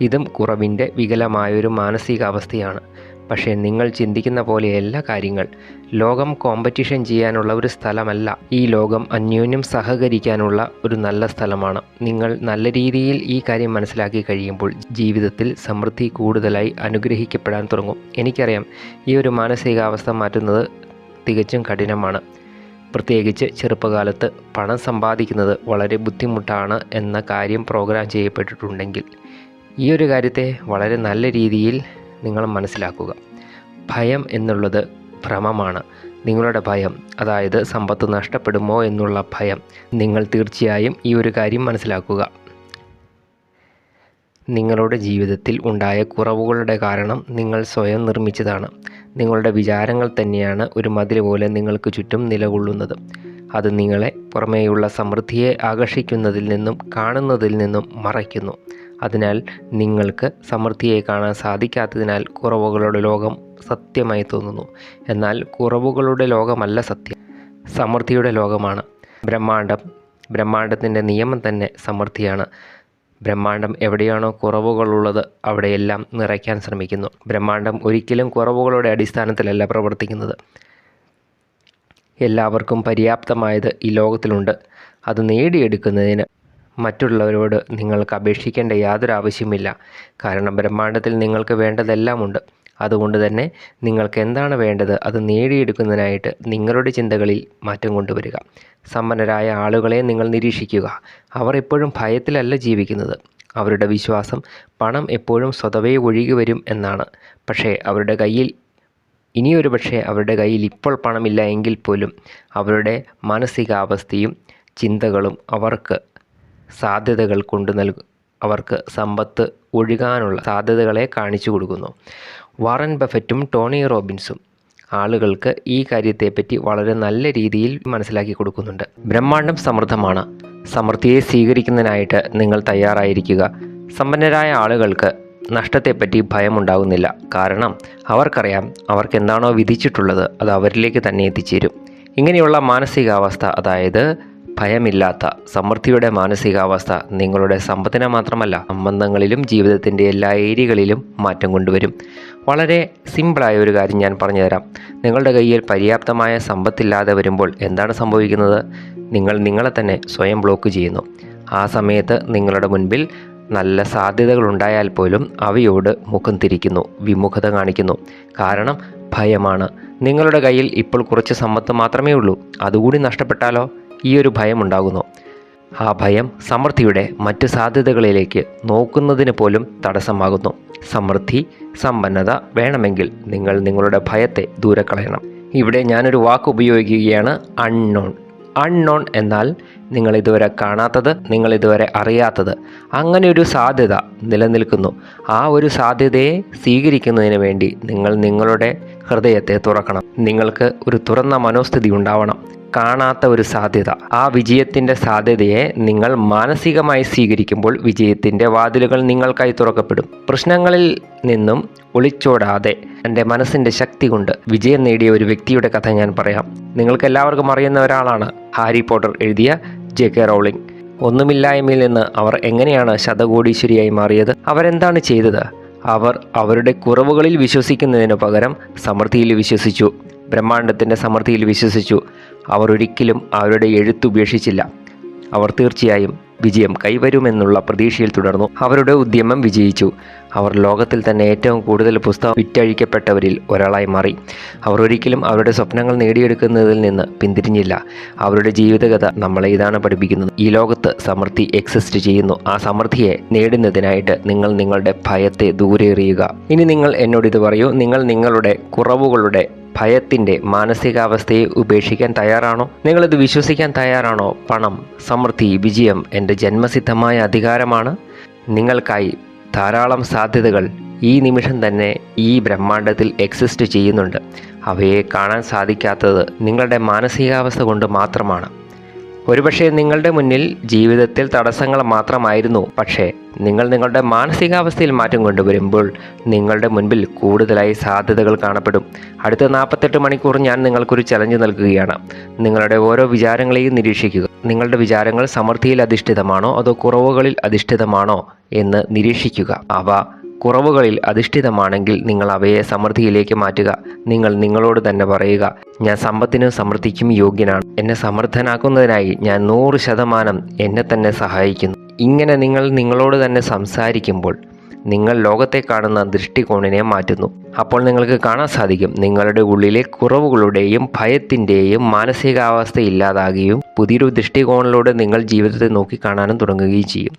ഇതും കുറവിൻ്റെ വികലമായൊരു മാനസികാവസ്ഥയാണ്. പക്ഷേ നിങ്ങൾ ചിന്തിക്കുന്ന പോലെയല്ല കാര്യങ്ങൾ. ലോകം കോമ്പറ്റീഷൻ ചെയ്യാനുള്ള ഒരു സ്ഥലമല്ല. ഈ ലോകം അന്യോന്യം സഹകരിക്കാനുള്ള ഒരു നല്ല സ്ഥലമാണ്. നിങ്ങൾ നല്ല രീതിയിൽ ഈ കാര്യം മനസ്സിലാക്കി കഴിയുമ്പോൾ ജീവിതത്തിൽ സമൃദ്ധി കൂടുതലായി അനുഗ്രഹിക്കപ്പെടാൻ തുടങ്ങും. എനിക്കറിയാം, ഈ ഒരു മാനസികാവസ്ഥ മാറ്റുന്നത് തികച്ചും കഠിനമാണ്. പ്രത്യേകിച്ച് ചെറുപ്പകാലത്ത് പണം സമ്പാദിക്കുന്നത് വളരെ ബുദ്ധിമുട്ടാണ് എന്ന കാര്യം പ്രോഗ്രാം ചെയ്യപ്പെട്ടിട്ടുണ്ടെങ്കിൽ ഈ ഒരു കാര്യത്തെ വളരെ നല്ല രീതിയിൽ നിങ്ങൾ മനസ്സിലാക്കുക. ഭയം എന്നുള്ളത് ഭ്രമമാണ്. നിങ്ങളുടെ ഭയം, അതായത് സമ്പത്ത് നഷ്ടപ്പെടുമോ എന്നുള്ള ഭയം, നിങ്ങൾ തീർച്ചയായും ഈ ഒരു കാര്യം മനസ്സിലാക്കുക. നിങ്ങളുടെ ജീവിതത്തിൽ ഉണ്ടായ കുറവുകളുടെ കാരണം നിങ്ങൾ സ്വയം നിർമ്മിച്ചതാണ്. നിങ്ങളുടെ വിചാരങ്ങൾ തന്നെയാണ് ഒരു മതിൽ പോലെ നിങ്ങൾക്ക് ചുറ്റും നിലകൊള്ളുന്നത്. അത് നിങ്ങളെ പുറമേയുള്ള സമൃദ്ധിയെ ആകർഷിക്കുന്നതിൽ നിന്നും കാണുന്നതിൽ നിന്നും മറയ്ക്കുന്നു. അതിനാൽ നിങ്ങൾക്ക് സമൃദ്ധിയെ കാണാൻ സാധിക്കാത്തതിനാൽ കുറവുകളുടെ ലോകം സത്യമായി തോന്നുന്നു. എന്നാൽ കുറവുകളുടെ ലോകമല്ല സത്യം, സമൃദ്ധിയുടെ ലോകമാണ്. ബ്രഹ്മാണ്ടത്തിൻ്റെ നിയമം തന്നെ സമൃദ്ധിയാണ്. ബ്രഹ്മാണ്ടം എവിടെയാണോ കുറവുകളുള്ളത് അവിടെയെല്ലാം നിറയ്ക്കാൻ ശ്രമിക്കുന്നു. ബ്രഹ്മാണ്ടം ഒരിക്കലും കുറവുകളുടെ അടിസ്ഥാനത്തിലല്ല പ്രവർത്തിക്കുന്നത്. എല്ലാവർക്കും പര്യാപ്തമായത് ഈ ലോകത്തിലുണ്ട്. അത് നേടിയെടുക്കുന്നതിന് മറ്റുള്ളവരോട് നിങ്ങൾക്ക് അപേക്ഷിക്കേണ്ട യാതൊരു ആവശ്യമില്ല. കാരണം ബ്രഹ്മാണ്ടത്തിൽ നിങ്ങൾക്ക് വേണ്ടതെല്ലാമുണ്ട്. അതുകൊണ്ട് തന്നെ നിങ്ങൾക്ക് എന്താണ് വേണ്ടത് അത് നേടിയെടുക്കുന്നതിനായിട്ട് നിങ്ങളുടെ ചിന്തകളിൽ മാറ്റം കൊണ്ടുവരിക. സമ്പന്നരായ ആളുകളെ നിങ്ങൾ നിരീക്ഷിക്കുക. അവർ എപ്പോഴും ഭയത്തിലല്ല ജീവിക്കുന്നത്. അവരുടെ വിശ്വാസം പണം എപ്പോഴും സ്വതവേ ഒഴുകി വരും എന്നാണ്. പക്ഷേ അവരുടെ കയ്യിൽ അവരുടെ കയ്യിൽ ഇപ്പോൾ പണമില്ല എങ്കിൽ പോലും അവരുടെ മാനസികാവസ്ഥയും ചിന്തകളും അവർക്ക് സാധ്യതകൾ അവർക്ക് സമ്പത്ത് ഒഴുകാനുള്ള സാധ്യതകളെ കാണിച്ചു കൊടുക്കുന്നു. വാറൻ ബഫറ്റും ടോണി റോബിൻസും ആളുകൾക്ക് ഈ കാര്യത്തെപ്പറ്റി വളരെ നല്ല രീതിയിൽ മനസ്സിലാക്കി കൊടുക്കുന്നുണ്ട്. ബ്രഹ്മാണ്ടം സമൃദ്ധമാണ്. സമൃദ്ധിയെ സ്വീകരിക്കുന്നതിനായിട്ട് നിങ്ങൾ തയ്യാറായിരിക്കുക. സമ്പന്നരായ ആളുകൾക്ക് നഷ്ടത്തെപ്പറ്റി ഭയമുണ്ടാകുന്നില്ല. കാരണം അവർക്കറിയാം അവർക്ക് എന്താണോ വിധിച്ചിട്ടുള്ളത് അത് അവരിലേക്ക് തന്നെ എത്തിച്ചേരും. ഇങ്ങനെയുള്ള മാനസികാവസ്ഥ, അതായത് ഭയമില്ലാത്ത സമൃദ്ധിയുടെ മാനസികാവസ്ഥ നിങ്ങളുടെ സമ്പത്തിനെ മാത്രമല്ല സംബന്ധങ്ങളിലും ജീവിതത്തിൻ്റെ എല്ലാ ഏരിയകളിലും മാറ്റം കൊണ്ടുവരും. വളരെ സിമ്പിളായ ഒരു കാര്യം ഞാൻ പറഞ്ഞുതരാം. നിങ്ങളുടെ കയ്യിൽ പര്യാപ്തമായ സമ്പത്തില്ലാതെ വരുമ്പോൾ എന്താണ് സംഭവിക്കുന്നത്? നിങ്ങൾ നിങ്ങളെ തന്നെ സ്വയം ബ്ലോക്ക് ചെയ്യുന്നു. ആ സമയത്ത് നിങ്ങളുടെ മുൻപിൽ നല്ല സാധ്യതകൾ ഉണ്ടായാൽ പോലും അവയോട് മുഖം തിരിക്കുന്നു, വിമുഖത കാണിക്കുന്നു. കാരണം ഭയമാണ്. നിങ്ങളുടെ കയ്യിൽ ഇപ്പോൾ കുറച്ച് സമ്പത്ത് മാത്രമേ ഉള്ളൂ, അതുകൂടി നഷ്ടപ്പെട്ടാലോ? ഈ ഒരു ഭയം ഉണ്ടാകുന്നു. ആ ഭയം സമൃദ്ധിയുടെ മറ്റ് സാധ്യതകളിലേക്ക് നോക്കുന്നതിന് പോലും തടസ്സമാകുന്നു. സമൃദ്ധി, സമ്പന്നത വേണമെങ്കിൽ നിങ്ങൾ നിങ്ങളുടെ ഭയത്തെ ദൂരെ കളയണം. ഇവിടെ ഞാനൊരു വാക്ക് ഉപയോഗിക്കുകയാണ്, അൺനോൺ. അൺനോൺ എന്നാൽ നിങ്ങൾ ഇതുവരെ കാണാത്തത്, നിങ്ങൾ ഇതുവരെ അറിയാത്തത്. അങ്ങനെ ഒരു സാധ്യത നിലനിൽക്കുന്നു. ആ ഒരു സാധ്യതയെ സ്വീകരിക്കുന്നതിന് വേണ്ടി നിങ്ങൾ നിങ്ങളുടെ ഹൃദയത്തെ തുറക്കണം. നിങ്ങൾക്ക് ഒരു തുറന്ന മനോസ്ഥിതി ഉണ്ടാവണം. കാണാത്ത ഒരു സാധ്യത, ആ വിജയത്തിൻ്റെ സാധ്യതയെ നിങ്ങൾ മാനസികമായി സ്വീകരിക്കുമ്പോൾ വിജയത്തിൻ്റെ വാതിലുകൾ നിങ്ങൾക്കായി തുറക്കപ്പെടും. പ്രശ്നങ്ങളിൽ നിന്നും ഒളിച്ചോടാതെ എൻ്റെ മനസ്സിൻ്റെ ശക്തി കൊണ്ട് വിജയം നേടിയ ഒരു വ്യക്തിയുടെ കഥ ഞാൻ പറയാം. നിങ്ങൾക്ക് എല്ലാവർക്കും അറിയുന്ന ഒരാളാണ് ഹാരി പോട്ടർ എഴുതിയ ജെ.കെ. റൗളിംഗ്. ഒന്നുമില്ലായ്മയിൽ നിന്ന് അവർ എങ്ങനെയാണ് ശതകോടീശ്വരിയായി മാറിയത്? അവരെന്താണ് ചെയ്തത്? അവർ അവരുടെ കുറവുകളിൽ വിശ്വസിക്കുന്നതിന് പകരം സമൃദ്ധിയിൽ വിശ്വസിച്ചു. ബ്രഹ്മാണ്ടത്തിൻ്റെ സമൃദ്ധിയിൽ വിശ്വസിച്ചു. അവർ ഒരിക്കലും അവരുടെ എഴുത്തുപേക്ഷിച്ചില്ല. അവർ തീർച്ചയായും വിജയം കൈവരുമെന്നുള്ള പ്രതീക്ഷയിൽ തുടർന്നു. അവരുടെ ഉദ്യമം വിജയിച്ചു. അവർ ലോകത്തിൽ തന്നെ ഏറ്റവും കൂടുതൽ പുസ്തകം വിറ്റഴിക്കപ്പെട്ടവരിൽ ഒരാളായി മാറി. അവർ ഒരിക്കലും അവരുടെ സ്വപ്നങ്ങൾ നേടിയെടുക്കുന്നതിൽ നിന്ന് പിന്തിരിഞ്ഞില്ല. അവരുടെ ജീവിതകഥ നമ്മളെ ഇതാണ് പഠിപ്പിക്കുന്നത്. ഈ ലോകത്ത് സമൃദ്ധി എക്സിസ്റ്റ് ചെയ്യുന്നു. ആ സമൃദ്ധിയെ നേടുന്നതിനായിട്ട് നിങ്ങൾ നിങ്ങളുടെ ഭയത്തെ ദൂരെ എറിയുക. ഇനി നിങ്ങൾ എന്നോട് ഇത് പറയൂ, നിങ്ങൾ നിങ്ങളുടെ കുറവുകളുടെ ഭയത്തിൻ്റെ മാനസികാവസ്ഥയെ ഉപേക്ഷിക്കാൻ തയ്യാറാണോ? നിങ്ങളിത് വിശ്വസിക്കാൻ തയ്യാറാണോ? പണം, സമൃദ്ധി, വിജയം എൻ്റെ ജന്മസിദ്ധമായ അധികാരമാണ്. നിങ്ങൾക്കായി ധാരാളം സാധ്യതകൾ ഈ നിമിഷം തന്നെ ഈ ബ്രഹ്മാണ്ടത്തിൽ എക്സിസ്റ്റ് ചെയ്യുന്നുണ്ട്. അവയെ കാണാൻ സാധിക്കാത്തത് നിങ്ങളുടെ മാനസികാവസ്ഥ കൊണ്ട് മാത്രമാണ്. ഒരുപക്ഷെ നിങ്ങളുടെ മുന്നിൽ ജീവിതത്തിൽ തടസ്സങ്ങൾ മാത്രമായിരുന്നു. പക്ഷേ നിങ്ങൾ നിങ്ങളുടെ മാനസികാവസ്ഥയിൽ മാറ്റം കൊണ്ടുവരുമ്പോൾ നിങ്ങളുടെ മുൻപിൽ കൂടുതലായി സാധ്യതകൾ കാണപ്പെടും. അടുത്ത 48 മണിക്കൂർ ഞാൻ നിങ്ങൾക്കൊരു ചലഞ്ച് നൽകുകയാണ്. നിങ്ങളുടെ ഓരോ വിചാരങ്ങളെയും നിരീക്ഷിക്കുക. നിങ്ങളുടെ വിചാരങ്ങൾ സമൃദ്ധിയിൽ അധിഷ്ഠിതമാണോ അതോ കുറവുകളിൽ അധിഷ്ഠിതമാണോ എന്ന് നിരീക്ഷിക്കുക. അവ കുറവുകളിൽ അധിഷ്ഠിതമാണെങ്കിൽ നിങ്ങൾ അവയെ സമൃദ്ധിയിലേക്ക് മാറ്റുക. നിങ്ങൾ നിങ്ങളോട് തന്നെ പറയുക, ഞാൻ സമ്പത്തിനും സമൃദ്ധിക്കും യോഗ്യനാണ്. എന്നെ സമൃദ്ധനാക്കുന്നതിനായി ഞാൻ 100% എന്നെ തന്നെ സഹായിക്കുന്നു. ഇങ്ങനെ നിങ്ങൾ നിങ്ങളോട് തന്നെ സംസാരിക്കുമ്പോൾ നിങ്ങൾ ലോകത്തെ കാണുന്ന ദൃഷ്ടികോണിനെ മാറ്റുന്നു. അപ്പോൾ നിങ്ങൾക്ക് കാണാൻ സാധിക്കും നിങ്ങളുടെ ഉള്ളിലെ കുറവുകളുടെയും ഭയത്തിൻ്റെയും മാനസികാവസ്ഥ ഇല്ലാതാകുകയും പുതിയൊരു ദൃഷ്ടികോണിലൂടെ നിങ്ങൾ ജീവിതത്തെ നോക്കിക്കാണാനും തുടങ്ങുകയും ചെയ്യും.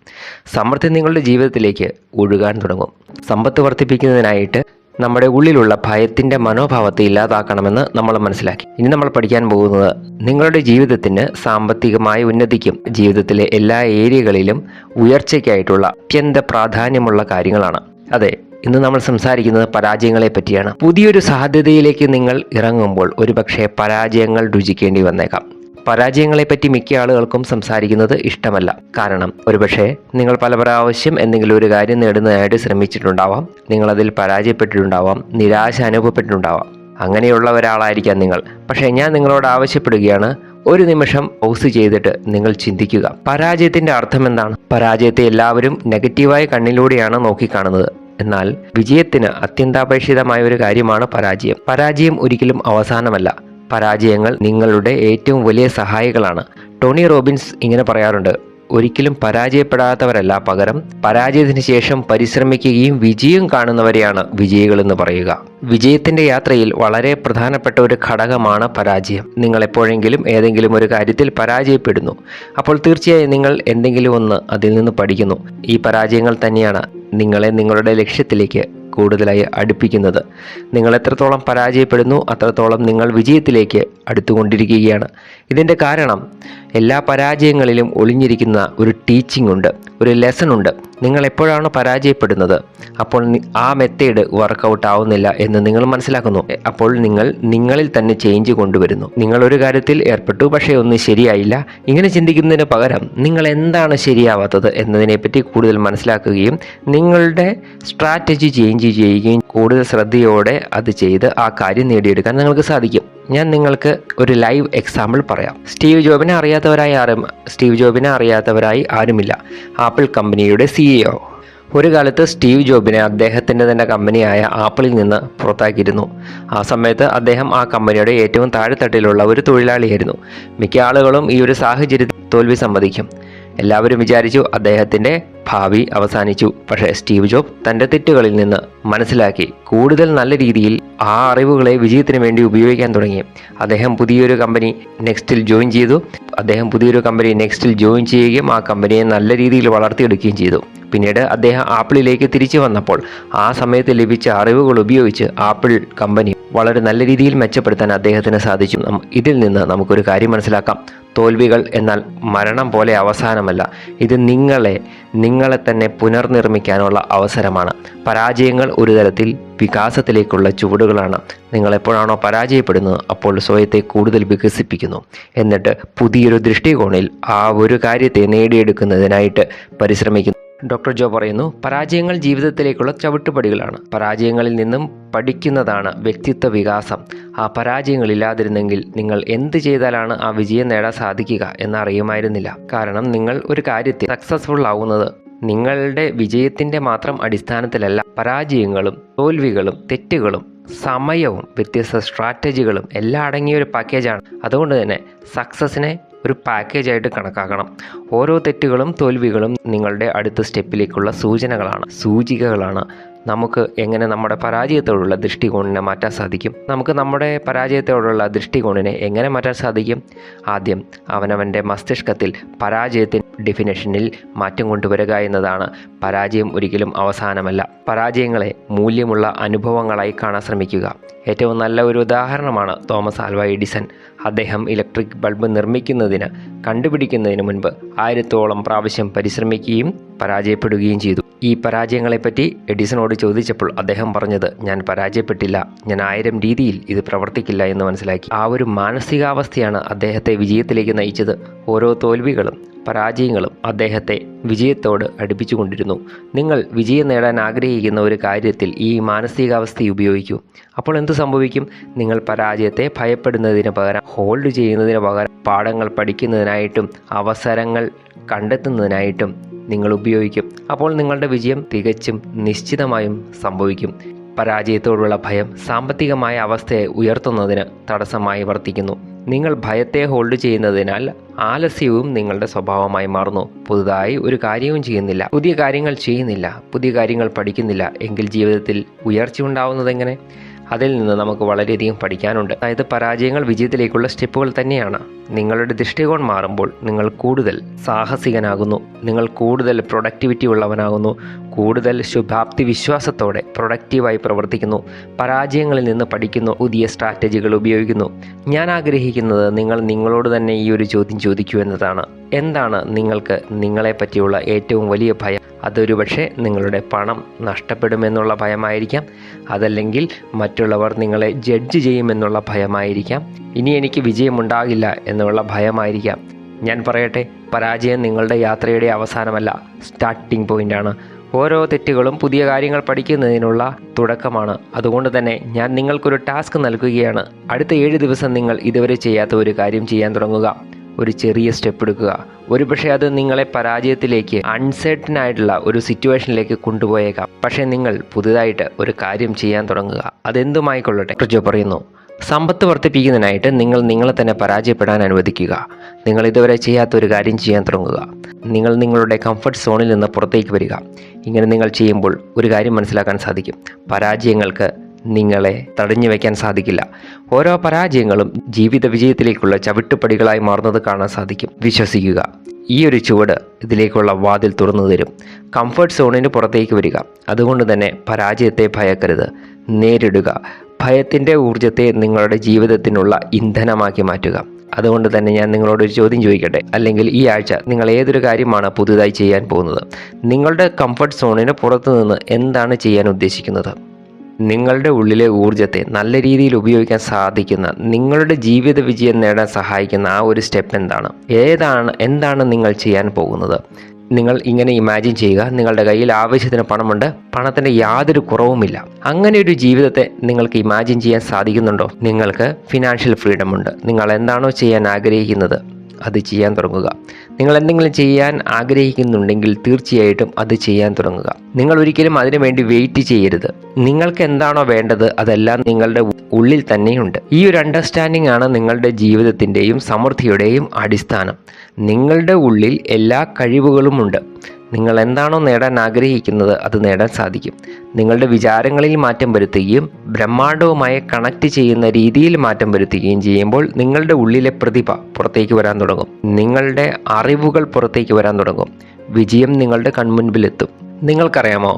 സമൃദ്ധി നിങ്ങളുടെ ജീവിതത്തിലേക്ക് ഒഴുകാൻ തുടങ്ങും. സമ്പത്ത് വർദ്ധിപ്പിക്കുന്നതിനായിട്ട് നമ്മുടെ ഉള്ളിലുള്ള ഭയത്തിൻ്റെ മനോഭാവത്തെ ഇല്ലാതാക്കണമെന്ന് നമ്മൾ മനസ്സിലാക്കി. ഇനി നമ്മൾ പഠിക്കാൻ പോകുന്നത് നിങ്ങളുടെ ജീവിതത്തിന് സാമ്പത്തികമായ ഉന്നതിക്കും ജീവിതത്തിലെ എല്ലാ ഏരിയകളിലും ഉയർച്ചയ്ക്കായിട്ടുള്ള അത്യന്ത പ്രാധാന്യമുള്ള കാര്യങ്ങളാണ്. അതെ, ഇന്ന് നമ്മൾ സംസാരിക്കുന്നത് പരാജയങ്ങളെ പറ്റിയാണ്. പുതിയൊരു സാധ്യതയിലേക്ക് നിങ്ങൾ ഇറങ്ങുമ്പോൾ ഒരുപക്ഷെ പരാജയങ്ങൾ രുചിക്കേണ്ടി വന്നേക്കാം. പരാജയങ്ങളെപ്പറ്റി മിക്ക ആളുകൾക്കും സംസാരിക്കുന്നത് ഇഷ്ടമല്ല. കാരണം ഒരുപക്ഷെ നിങ്ങൾ പല പ്രാവശ്യം എന്തെങ്കിലും ഒരു കാര്യം നേടുന്നതിനായിട്ട് ശ്രമിച്ചിട്ടുണ്ടാവാം, നിങ്ങളതിൽ പരാജയപ്പെട്ടിട്ടുണ്ടാവാം, നിരാശ അനുഭവപ്പെട്ടിട്ടുണ്ടാവാം. അങ്ങനെയുള്ള ഒരാളായിരിക്കാം നിങ്ങൾ. പക്ഷേ ഞാൻ നിങ്ങളോട് ആവശ്യപ്പെടുകയാണ്, ഒരു നിമിഷം പൗസ് ചെയ്തിട്ട് നിങ്ങൾ ചിന്തിക്കുക. പരാജയത്തിൻ്റെ അർത്ഥം എന്താണ്? പരാജയത്തെ എല്ലാവരും നെഗറ്റീവായ കണ്ണിലൂടെയാണ് നോക്കിക്കാണുന്നത്. എന്നാൽ വിജയത്തിന് അത്യന്താപേക്ഷിതമായ ഒരു കാര്യമാണ് പരാജയം. പരാജയം ഒരിക്കലും അവസാനമല്ല. പരാജയങ്ങൾ നിങ്ങളുടെ ഏറ്റവും വലിയ സഹായികളാണ്. ടോണി റോബിൻസ് ഇങ്ങനെ പറയാറുണ്ട്, ഒരിക്കലും പരാജയപ്പെടാത്തവരല്ല, പകരം പരാജയത്തിന് ശേഷം പരിശ്രമിക്കുകയും വിജയം കാണുന്നവരെയാണ് വിജയികളെന്ന് പറയുക. വിജയത്തിൻ്റെ യാത്രയിൽ വളരെ പ്രധാനപ്പെട്ട ഒരു ഘടകമാണ് പരാജയം. നിങ്ങൾ എപ്പോഴെങ്കിലും ഏതെങ്കിലും ഒരു കാര്യത്തിൽ പരാജയപ്പെടുന്നു. അപ്പോൾ തീർച്ചയായും നിങ്ങൾ എന്തെങ്കിലും ഒന്ന് അതിൽ നിന്ന് പഠിക്കുന്നു. ഈ പരാജയങ്ങൾ തന്നെയാണ് നിങ്ങളെ നിങ്ങളുടെ ലക്ഷ്യത്തിലേക്ക് കൂടുതലായി അടുപ്പിക്കുന്നത്. നിങ്ങൾ എത്രത്തോളം പരാജയപ്പെടുന്നു അത്രത്തോളം നിങ്ങൾ വിജയത്തിലേക്ക് അടുത്തുകൊണ്ടിരിക്കുകയാണ്. ഇതിൻ്റെ കാരണം എല്ലാ പരാജയങ്ങളിലും ഒളിഞ്ഞിരിക്കുന്ന ഒരു ടീച്ചിങ് ഉണ്ട്, ഒരു ലെസൺ ഉണ്ട്. നിങ്ങൾ എപ്പോഴാണ് പരാജയപ്പെടുന്നത് അപ്പോൾ ആ മെത്തേഡ് വർക്കൗട്ട് ആവുന്നില്ല എന്ന് നിങ്ങൾ മനസ്സിലാക്കുന്നു. അപ്പോൾ നിങ്ങൾ നിങ്ങളിൽ തന്നെ ചേഞ്ച് കൊണ്ടുവരുന്നു. നിങ്ങൾ ഒരു കാര്യത്തിൽ ഏർപ്പെട്ടു, പക്ഷേ ഒന്നും ശരിയായില്ല. ഇങ്ങനെ ചിന്തിക്കുന്നതിന് പകരം നിങ്ങൾ എന്താണ് ശരിയാവാത്തത് എന്നതിനെപ്പറ്റി കൂടുതൽ മനസ്സിലാക്കുകയും നിങ്ങളുടെ സ്ട്രാറ്റജി ചേഞ്ച് ചെയ്യുകയും കൂടുതൽ ശ്രദ്ധയോടെ അത് ചെയ്ത് ആ കാര്യം നേടിയെടുക്കാൻ നിങ്ങൾക്ക് സാധിക്കും. ഞാൻ നിങ്ങൾക്ക് ഒരു ലൈവ് എക്സാമ്പിൾ പറയാം. സ്റ്റീവ് ജോബിനെ അറിയാത്തവരായി ആരുമില്ല. ആപ്പിൾ കമ്പനിയുടെ CEO. ഒരു കാലത്ത് സ്റ്റീവ് ജോബിനെ അദ്ദേഹത്തിൻ്റെ തന്നെ കമ്പനിയായ ആപ്പിളിൽ നിന്ന് പുറത്താക്കിയിരുന്നു. ആ സമയത്ത് അദ്ദേഹം ആ കമ്പനിയുടെ ഏറ്റവും താഴെത്തട്ടിലുള്ള ഒരു തൊഴിലാളിയായിരുന്നു. മിക്ക ആളുകളും ഈ ഒരു സാഹചര്യത്തിൽ തോൽവി സമ്മതിക്കും. എല്ലാവരും വിചാരിച്ചു അദ്ദേഹത്തിൻ്റെ ഭാവി അവസാനിച്ചു. പക്ഷേ സ്റ്റീവ് ജോബ് തൻ്റെ തെറ്റുകളിൽ നിന്ന് മനസ്സിലാക്കി കൂടുതൽ നല്ല രീതിയിൽ ആ അറിവുകളെ വിജയത്തിന് വേണ്ടി ഉപയോഗിക്കാൻ തുടങ്ങി. അദ്ദേഹം പുതിയൊരു കമ്പനി നെക്സ്റ്റിൽ ജോയിൻ ചെയ്യുകയും ആ കമ്പനിയെ നല്ല രീതിയിൽ വളർത്തിയെടുക്കുകയും ചെയ്തു. പിന്നീട് അദ്ദേഹം ആപ്പിളിലേക്ക് തിരിച്ചു വന്നപ്പോൾ ആ സമയത്ത് ലഭിച്ച അറിവുകൾ ഉപയോഗിച്ച് ആപ്പിൾ കമ്പനി വളരെ നല്ല രീതിയിൽ മെച്ചപ്പെടുത്താൻ അദ്ദേഹത്തിന് സാധിച്ചു. ഇതിൽ നിന്ന് നമുക്കൊരു കാര്യം മനസ്സിലാക്കാം. തോൽവികൾ എന്നാൽ മരണം പോലെ അവസാനമല്ല. ഇത് നിങ്ങളെ തന്നെ പുനർനിർമ്മിക്കാനുള്ള അവസരമാണ്. പരാജയങ്ങൾ ഒരു തരത്തിൽ വികാസത്തിലേക്കുള്ള ചുവടുകളാണ്. നിങ്ങളെപ്പോഴാണോ പരാജയപ്പെടുന്നത് അപ്പോൾ സ്വയത്തെ കൂടുതൽ വികസിപ്പിക്കുന്നു. എന്നിട്ട് പുതിയൊരു ദൃഷ്ടികോണിൽ ആ ഒരു കാര്യത്തെ നേടിയെടുക്കുന്നതിനായിട്ട് പരിശ്രമിക്കുന്നു. ഡോക്ടർ ജോ പറയുന്നു, പരാജയങ്ങൾ ജീവിതത്തിലേക്കുള്ള ചവിട്ടുപടികളാണ്. പരാജയങ്ങളിൽ നിന്നും പഠിക്കുന്നതാണ് വ്യക്തിത്വ വികാസം. ആ പരാജയങ്ങളില്ലാതിരുന്നെങ്കിൽ നിങ്ങൾ എന്ത് ചെയ്താലാണ് ആ വിജയം നേടാൻ സാധിക്കുക എന്നറിയുമായിരുന്നില്ല. കാരണം നിങ്ങൾ ഒരു കാര്യത്തിൽ സക്സസ്ഫുൾ ആവുന്നത് നിങ്ങളുടെ വിജയത്തിൻ്റെ മാത്രം അടിസ്ഥാനത്തിലല്ല. പരാജയങ്ങളും തോൽവികളും തെറ്റുകളും സമയവും വ്യത്യസ്ത സ്ട്രാറ്റജികളും എല്ലാം അടങ്ങിയ ഒരു പാക്കേജാണ്. അതുകൊണ്ട് തന്നെ സക്സസിനെ ഒരു പാക്കേജായിട്ട് കണക്കാക്കണം. ഓരോ തെറ്റുകളും തോൽവികളും നിങ്ങളുടെ അടുത്ത സ്റ്റെപ്പിലേക്കുള്ള സൂചികകളാണ്. നമുക്ക് എങ്ങനെ നമ്മുടെ പരാജയത്തോടുള്ള ദൃഷ്ടികോണിനെ മാറ്റാൻ സാധിക്കും? എങ്ങനെ മാറ്റാൻ സാധിക്കും? ആദ്യം അവനവൻ്റെ മസ്തിഷ്കത്തിൽ പരാജയത്തിൻ്റെ ഡെഫിനേഷനിൽ മാറ്റം കൊണ്ടുവരിക എന്നതാണ്. പരാജയം ഒരിക്കലും അവസാനമല്ല. പരാജയങ്ങളെ മൂല്യമുള്ള അനുഭവങ്ങളായി കാണാൻ ശ്രമിക്കുക. ഏറ്റവും നല്ല ഒരു ഉദാഹരണമാണ് തോമസ് ആൽവ എഡിസൺ. അദ്ദേഹം ഇലക്ട്രിക് ബൾബ് കണ്ടുപിടിക്കുന്നതിന് മുൻപ് 1000ഓളം പ്രാവശ്യം പരിശ്രമിക്കുകയും പരാജയപ്പെടുകയും ചെയ്തു. ഈ പരാജയങ്ങളെപ്പറ്റി എഡിസണോട് ചോദിച്ചപ്പോൾ അദ്ദേഹം പറഞ്ഞത്, ഞാൻ പരാജയപ്പെട്ടില്ല, ഞാൻ 1000 രീതിയിൽ ഇത് പ്രവർത്തിക്കില്ല എന്ന് മനസ്സിലാക്കി. ആ ഒരു മാനസികാവസ്ഥയാണ് അദ്ദേഹത്തെ വിജയത്തിലേക്ക് നയിച്ചത്. ഓരോ തോൽവികളും പരാജയങ്ങളും അദ്ദേഹത്തെ വിജയത്തോട് അടുപ്പിച്ചുകൊണ്ടിരുന്നു. നിങ്ങൾ വിജയം നേടാൻ ആഗ്രഹിക്കുന്ന ഒരു കാര്യത്തിൽ ഈ മാനസികാവസ്ഥ ഉപയോഗിക്കൂ. അപ്പോൾ എന്ത് സംഭവിക്കും? നിങ്ങൾ പരാജയത്തെ ഭയപ്പെടുന്നതിന് പകരം ഹോൾഡ് ചെയ്യുന്നതിന് പകരം പാഠങ്ങൾ പഠിക്കുന്നതിനായിട്ടും അവസരങ്ങൾ കണ്ടെത്തുന്നതിനായിട്ടും നിങ്ങൾ ഉപയോഗിക്കും. അപ്പോൾ നിങ്ങളുടെ വിജയം തികച്ചും നിശ്ചിതമായും സംഭവിക്കും. പരാജയത്തോടുള്ള ഭയം സാമ്പത്തികമായ അവസ്ഥയെ ഉയർത്തുന്നതിന് തടസ്സമായി വർത്തിക്കുന്നു. നിങ്ങൾ ഭയത്തെ ഹോൾഡ് ചെയ്യുന്നതിനാൽ ആലസ്യവും നിങ്ങളുടെ സ്വഭാവമായി മാറുന്നു. പുതുതായി ഒരു കാര്യവും ചെയ്യുന്നില്ല, പുതിയ കാര്യങ്ങൾ പഠിക്കുന്നില്ല എങ്കിൽ ജീവിതത്തിൽ ഉയർച്ച ഉണ്ടാവുന്നതെങ്ങനെ? അതിൽ നിന്ന് നമുക്ക് വളരെയധികം പഠിക്കാനുണ്ട്. അതായത് പരാജയങ്ങൾ വിജയത്തിലേക്കുള്ള സ്റ്റെപ്പുകൾ തന്നെയാണ്. നിങ്ങളുടെ ദൃഷ്ടികോൺ മാറുമ്പോൾ നിങ്ങൾ കൂടുതൽ സാഹസികനാകുന്നു, നിങ്ങൾ കൂടുതൽ പ്രൊഡക്ടിവിറ്റി ഉള്ളവനാകുന്നു, കൂടുതൽ ശുഭാപ്തി വിശ്വാസത്തോടെ പ്രൊഡക്റ്റീവായി പ്രവർത്തിക്കുന്നു, പരാജയങ്ങളിൽ നിന്ന് പഠിക്കുന്നു, പുതിയ സ്ട്രാറ്റജികൾ ഉപയോഗിക്കുന്നു. ഞാൻ ആഗ്രഹിക്കുന്നത് നിങ്ങൾ നിങ്ങളോട് തന്നെ ഈ ഒരു ചോദ്യം ചോദിക്കൂ എന്നതാണ്. എന്താണ് നിങ്ങൾക്ക് നിങ്ങളെ പറ്റിയുള്ള ഏറ്റവും വലിയ ഭയം? അതൊരു പക്ഷേ നിങ്ങളുടെ പണം നഷ്ടപ്പെടുമെന്നുള്ള ഭയമായിരിക്കാം, അതല്ലെങ്കിൽ മറ്റുള്ളവർ നിങ്ങളെ ജഡ്ജ് ചെയ്യുമെന്നുള്ള ഭയമായിരിക്കാം, ഇനി എനിക്ക് വിജയമുണ്ടാകില്ല എന്നുള്ള ഭയമായിരിക്കാം. ഞാൻ പറയട്ടെ, പരാജയം നിങ്ങളുടെ യാത്രയുടെ അവസാനമല്ല, സ്റ്റാർട്ടിംഗ് പോയിൻ്റാണ്. ഓരോ തെറ്റുകളും പുതിയ കാര്യങ്ങൾ പഠിക്കുന്നതിനുള്ള തുടക്കമാണ്. അതുകൊണ്ട് തന്നെ ഞാൻ നിങ്ങൾക്കൊരു ടാസ്ക് നൽകുകയാണ്. അടുത്ത 7 ദിവസം നിങ്ങൾ ഇതുവരെ ചെയ്യാത്ത ഒരു കാര്യം ചെയ്യാൻ തുടങ്ങുക. ഒരു ചെറിയ സ്റ്റെപ്പ് എടുക്കുക. ഒരുപക്ഷെ അത് നിങ്ങളെ പരാജയത്തിലേക്ക്, അൺസർട്ടൻ ആയിട്ടുള്ള ഒരു സിറ്റുവേഷനിലേക്ക് കൊണ്ടുപോയേക്കാം. പക്ഷേ നിങ്ങൾ പുതുതായിട്ട് ഒരു കാര്യം ചെയ്യാൻ തുടങ്ങുക. അതെന്തുമായിക്കൊള്ളട്ടെ. ജോ പറയുന്നു, സമ്പത്ത് വർദ്ധിപ്പിക്കുന്നതിനായിട്ട് നിങ്ങൾ നിങ്ങളെ തന്നെ പരാജയപ്പെടാൻ അനുവദിക്കുക. നിങ്ങൾ ഇതുവരെ ചെയ്യാത്ത ഒരു കാര്യം ചെയ്യാൻ തുടങ്ങുക. നിങ്ങൾ നിങ്ങളുടെ കംഫർട്ട് സോണിൽ നിന്ന് പുറത്തേക്ക് വരിക. ഇങ്ങനെ നിങ്ങൾ ചെയ്യുമ്പോൾ ഒരു കാര്യം മനസ്സിലാക്കാൻ സാധിക്കും. പരാജയങ്ങൾക്ക് നിങ്ങളെ തടഞ്ഞു വയ്ക്കാൻ സാധിക്കില്ല. ഓരോ പരാജയങ്ങളും ജീവിത വിജയത്തിലേക്കുള്ള ചവിട്ടുപടികളായി മാറുന്നത് കാണാൻ സാധിക്കും. വിശ്വസിക്കുക, ഈ ഒരു ചുവട് ഇതിലേക്കുള്ള വാതിൽ തുറന്നു തരും. കംഫർട്ട് സോണിന് പുറത്തേക്ക് വരിക. അതുകൊണ്ട് തന്നെ പരാജയത്തെ ഭയക്കരുത്, നേരിടുക. ഭയത്തിൻ്റെ ഊർജ്ജത്തെ നിങ്ങളുടെ ജീവിതത്തിനുള്ള ഇന്ധനമാക്കി മാറ്റുക. അതുകൊണ്ട് തന്നെ ഞാൻ നിങ്ങളോട് ഒരു ചോദ്യം ചോദിക്കട്ടെ, അല്ലെങ്കിൽ ഈ ആഴ്ച നിങ്ങൾ ഏതൊരു കാര്യമാണ് പുതുതായി ചെയ്യാൻ പോകുന്നത്? നിങ്ങളുടെ കംഫർട്ട് സോണിന് പുറത്തു നിന്ന് എന്താണ് ചെയ്യാൻ ഉദ്ദേശിക്കുന്നത്? നിങ്ങളുടെ ഉള്ളിലെ ഊർജ്ജത്തെ നല്ല രീതിയിൽ ഉപയോഗിക്കാൻ സാധിക്കുന്ന, നിങ്ങളുടെ ജീവിത വിജയം നേടാൻ സഹായിക്കുന്ന ആ ഒരു സ്റ്റെപ്പ് എന്താണ്? എന്താണ് നിങ്ങൾ ചെയ്യാൻ പോകുന്നത്? നിങ്ങൾ ഇങ്ങനെ ഇമാജിൻ ചെയ്യുക, നിങ്ങളുടെ കയ്യിൽ ആവശ്യത്തിന് പണമുണ്ട്, പണത്തിന് യാതൊരു കുറവുമില്ല. അങ്ങനെ ഒരു ജീവിതത്തെ നിങ്ങൾക്ക് ഇമാജിൻ ചെയ്യാൻ സാധിക്കുന്നുണ്ടോ? നിങ്ങൾക്ക് ഫിനാൻഷ്യൽ ഫ്രീഡം ഉണ്ട്. നിങ്ങൾ എന്താണോ ചെയ്യാൻ ആഗ്രഹിക്കുന്നത് അത് ചെയ്യാൻ തുടങ്ങുക. നിങ്ങൾ എന്തെങ്കിലും ചെയ്യാൻ ആഗ്രഹിക്കുന്നുണ്ടെങ്കിൽ തീർച്ചയായിട്ടും അത് ചെയ്യാൻ തുടങ്ങുക. നിങ്ങൾ ഒരിക്കലും അതിനു വേണ്ടി വെയിറ്റ് ചെയ്യരുത്. നിങ്ങൾക്ക് എന്താണോ വേണ്ടത് അതെല്ലാം നിങ്ങളുടെ ഉള്ളിൽ തന്നെയുണ്ട്. ഈ ഒരു അണ്ടർസ്റ്റാൻഡിംഗ് ആണ് നിങ്ങളുടെ ജീവിതത്തിൻ്റെയും സമൃദ്ധിയുടെയും അടിസ്ഥാനം. നിങ്ങളുടെ ഉള്ളിൽ എല്ലാ കഴിവുകളുമുണ്ട്. നിങ്ങൾ എന്താണോ നേടാൻ ആഗ്രഹിക്കുന്നത് അത് നേടാൻ സാധിക്കും. നിങ്ങളുടെ വിചാരങ്ങളിൽ മാറ്റം വരുത്തുകയും ബ്രഹ്മാണ്ഡവുമായി കണക്ട് ചെയ്യുന്ന രീതിയിൽ മാറ്റം വരുത്തുകയും ചെയ്യുമ്പോൾ നിങ്ങളുടെ ഉള്ളിലെ പ്രതിഭ പുറത്തേക്ക് വരാൻ തുടങ്ങും. നിങ്ങളുടെ അറിവുകൾ പുറത്തേക്ക് വരാൻ തുടങ്ങും. വിജയം നിങ്ങളുടെ കൺമുൻപിലെത്തും. നിങ്ങൾക്കറിയാമോ,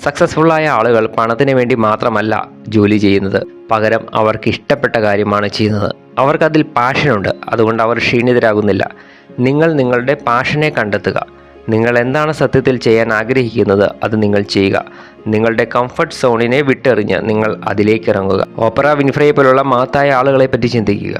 സക്സസ്ഫുള്ളായ ആളുകൾ പണത്തിന് വേണ്ടി മാത്രമല്ല ജോലി ചെയ്യുന്നത്, പകരം അവർക്ക് ഇഷ്ടപ്പെട്ട കാര്യമാണ് ചെയ്യുന്നത്. അവർക്കതിൽ പാഷനുണ്ട്, അതുകൊണ്ട് അവർ ക്ഷീണിതരാകുന്നില്ല. നിങ്ങൾ നിങ്ങളുടെ പാഷനെ കണ്ടെത്തുക. നിങ്ങൾ എന്താണ് സത്യത്തിൽ ചെയ്യാൻ ആഗ്രഹിക്കുന്നത് അത് നിങ്ങൾ ചെയ്യുക. നിങ്ങളുടെ കംഫർട്ട് സോണിനെ വിട്ടെറിഞ്ഞ് നിങ്ങൾ അതിലേക്ക് ഇറങ്ങുക. ഓപ്പറ വിൻഫ്രയെ പോലുള്ള മഹത്തായ ആളുകളെ പറ്റി ചിന്തിക്കുക.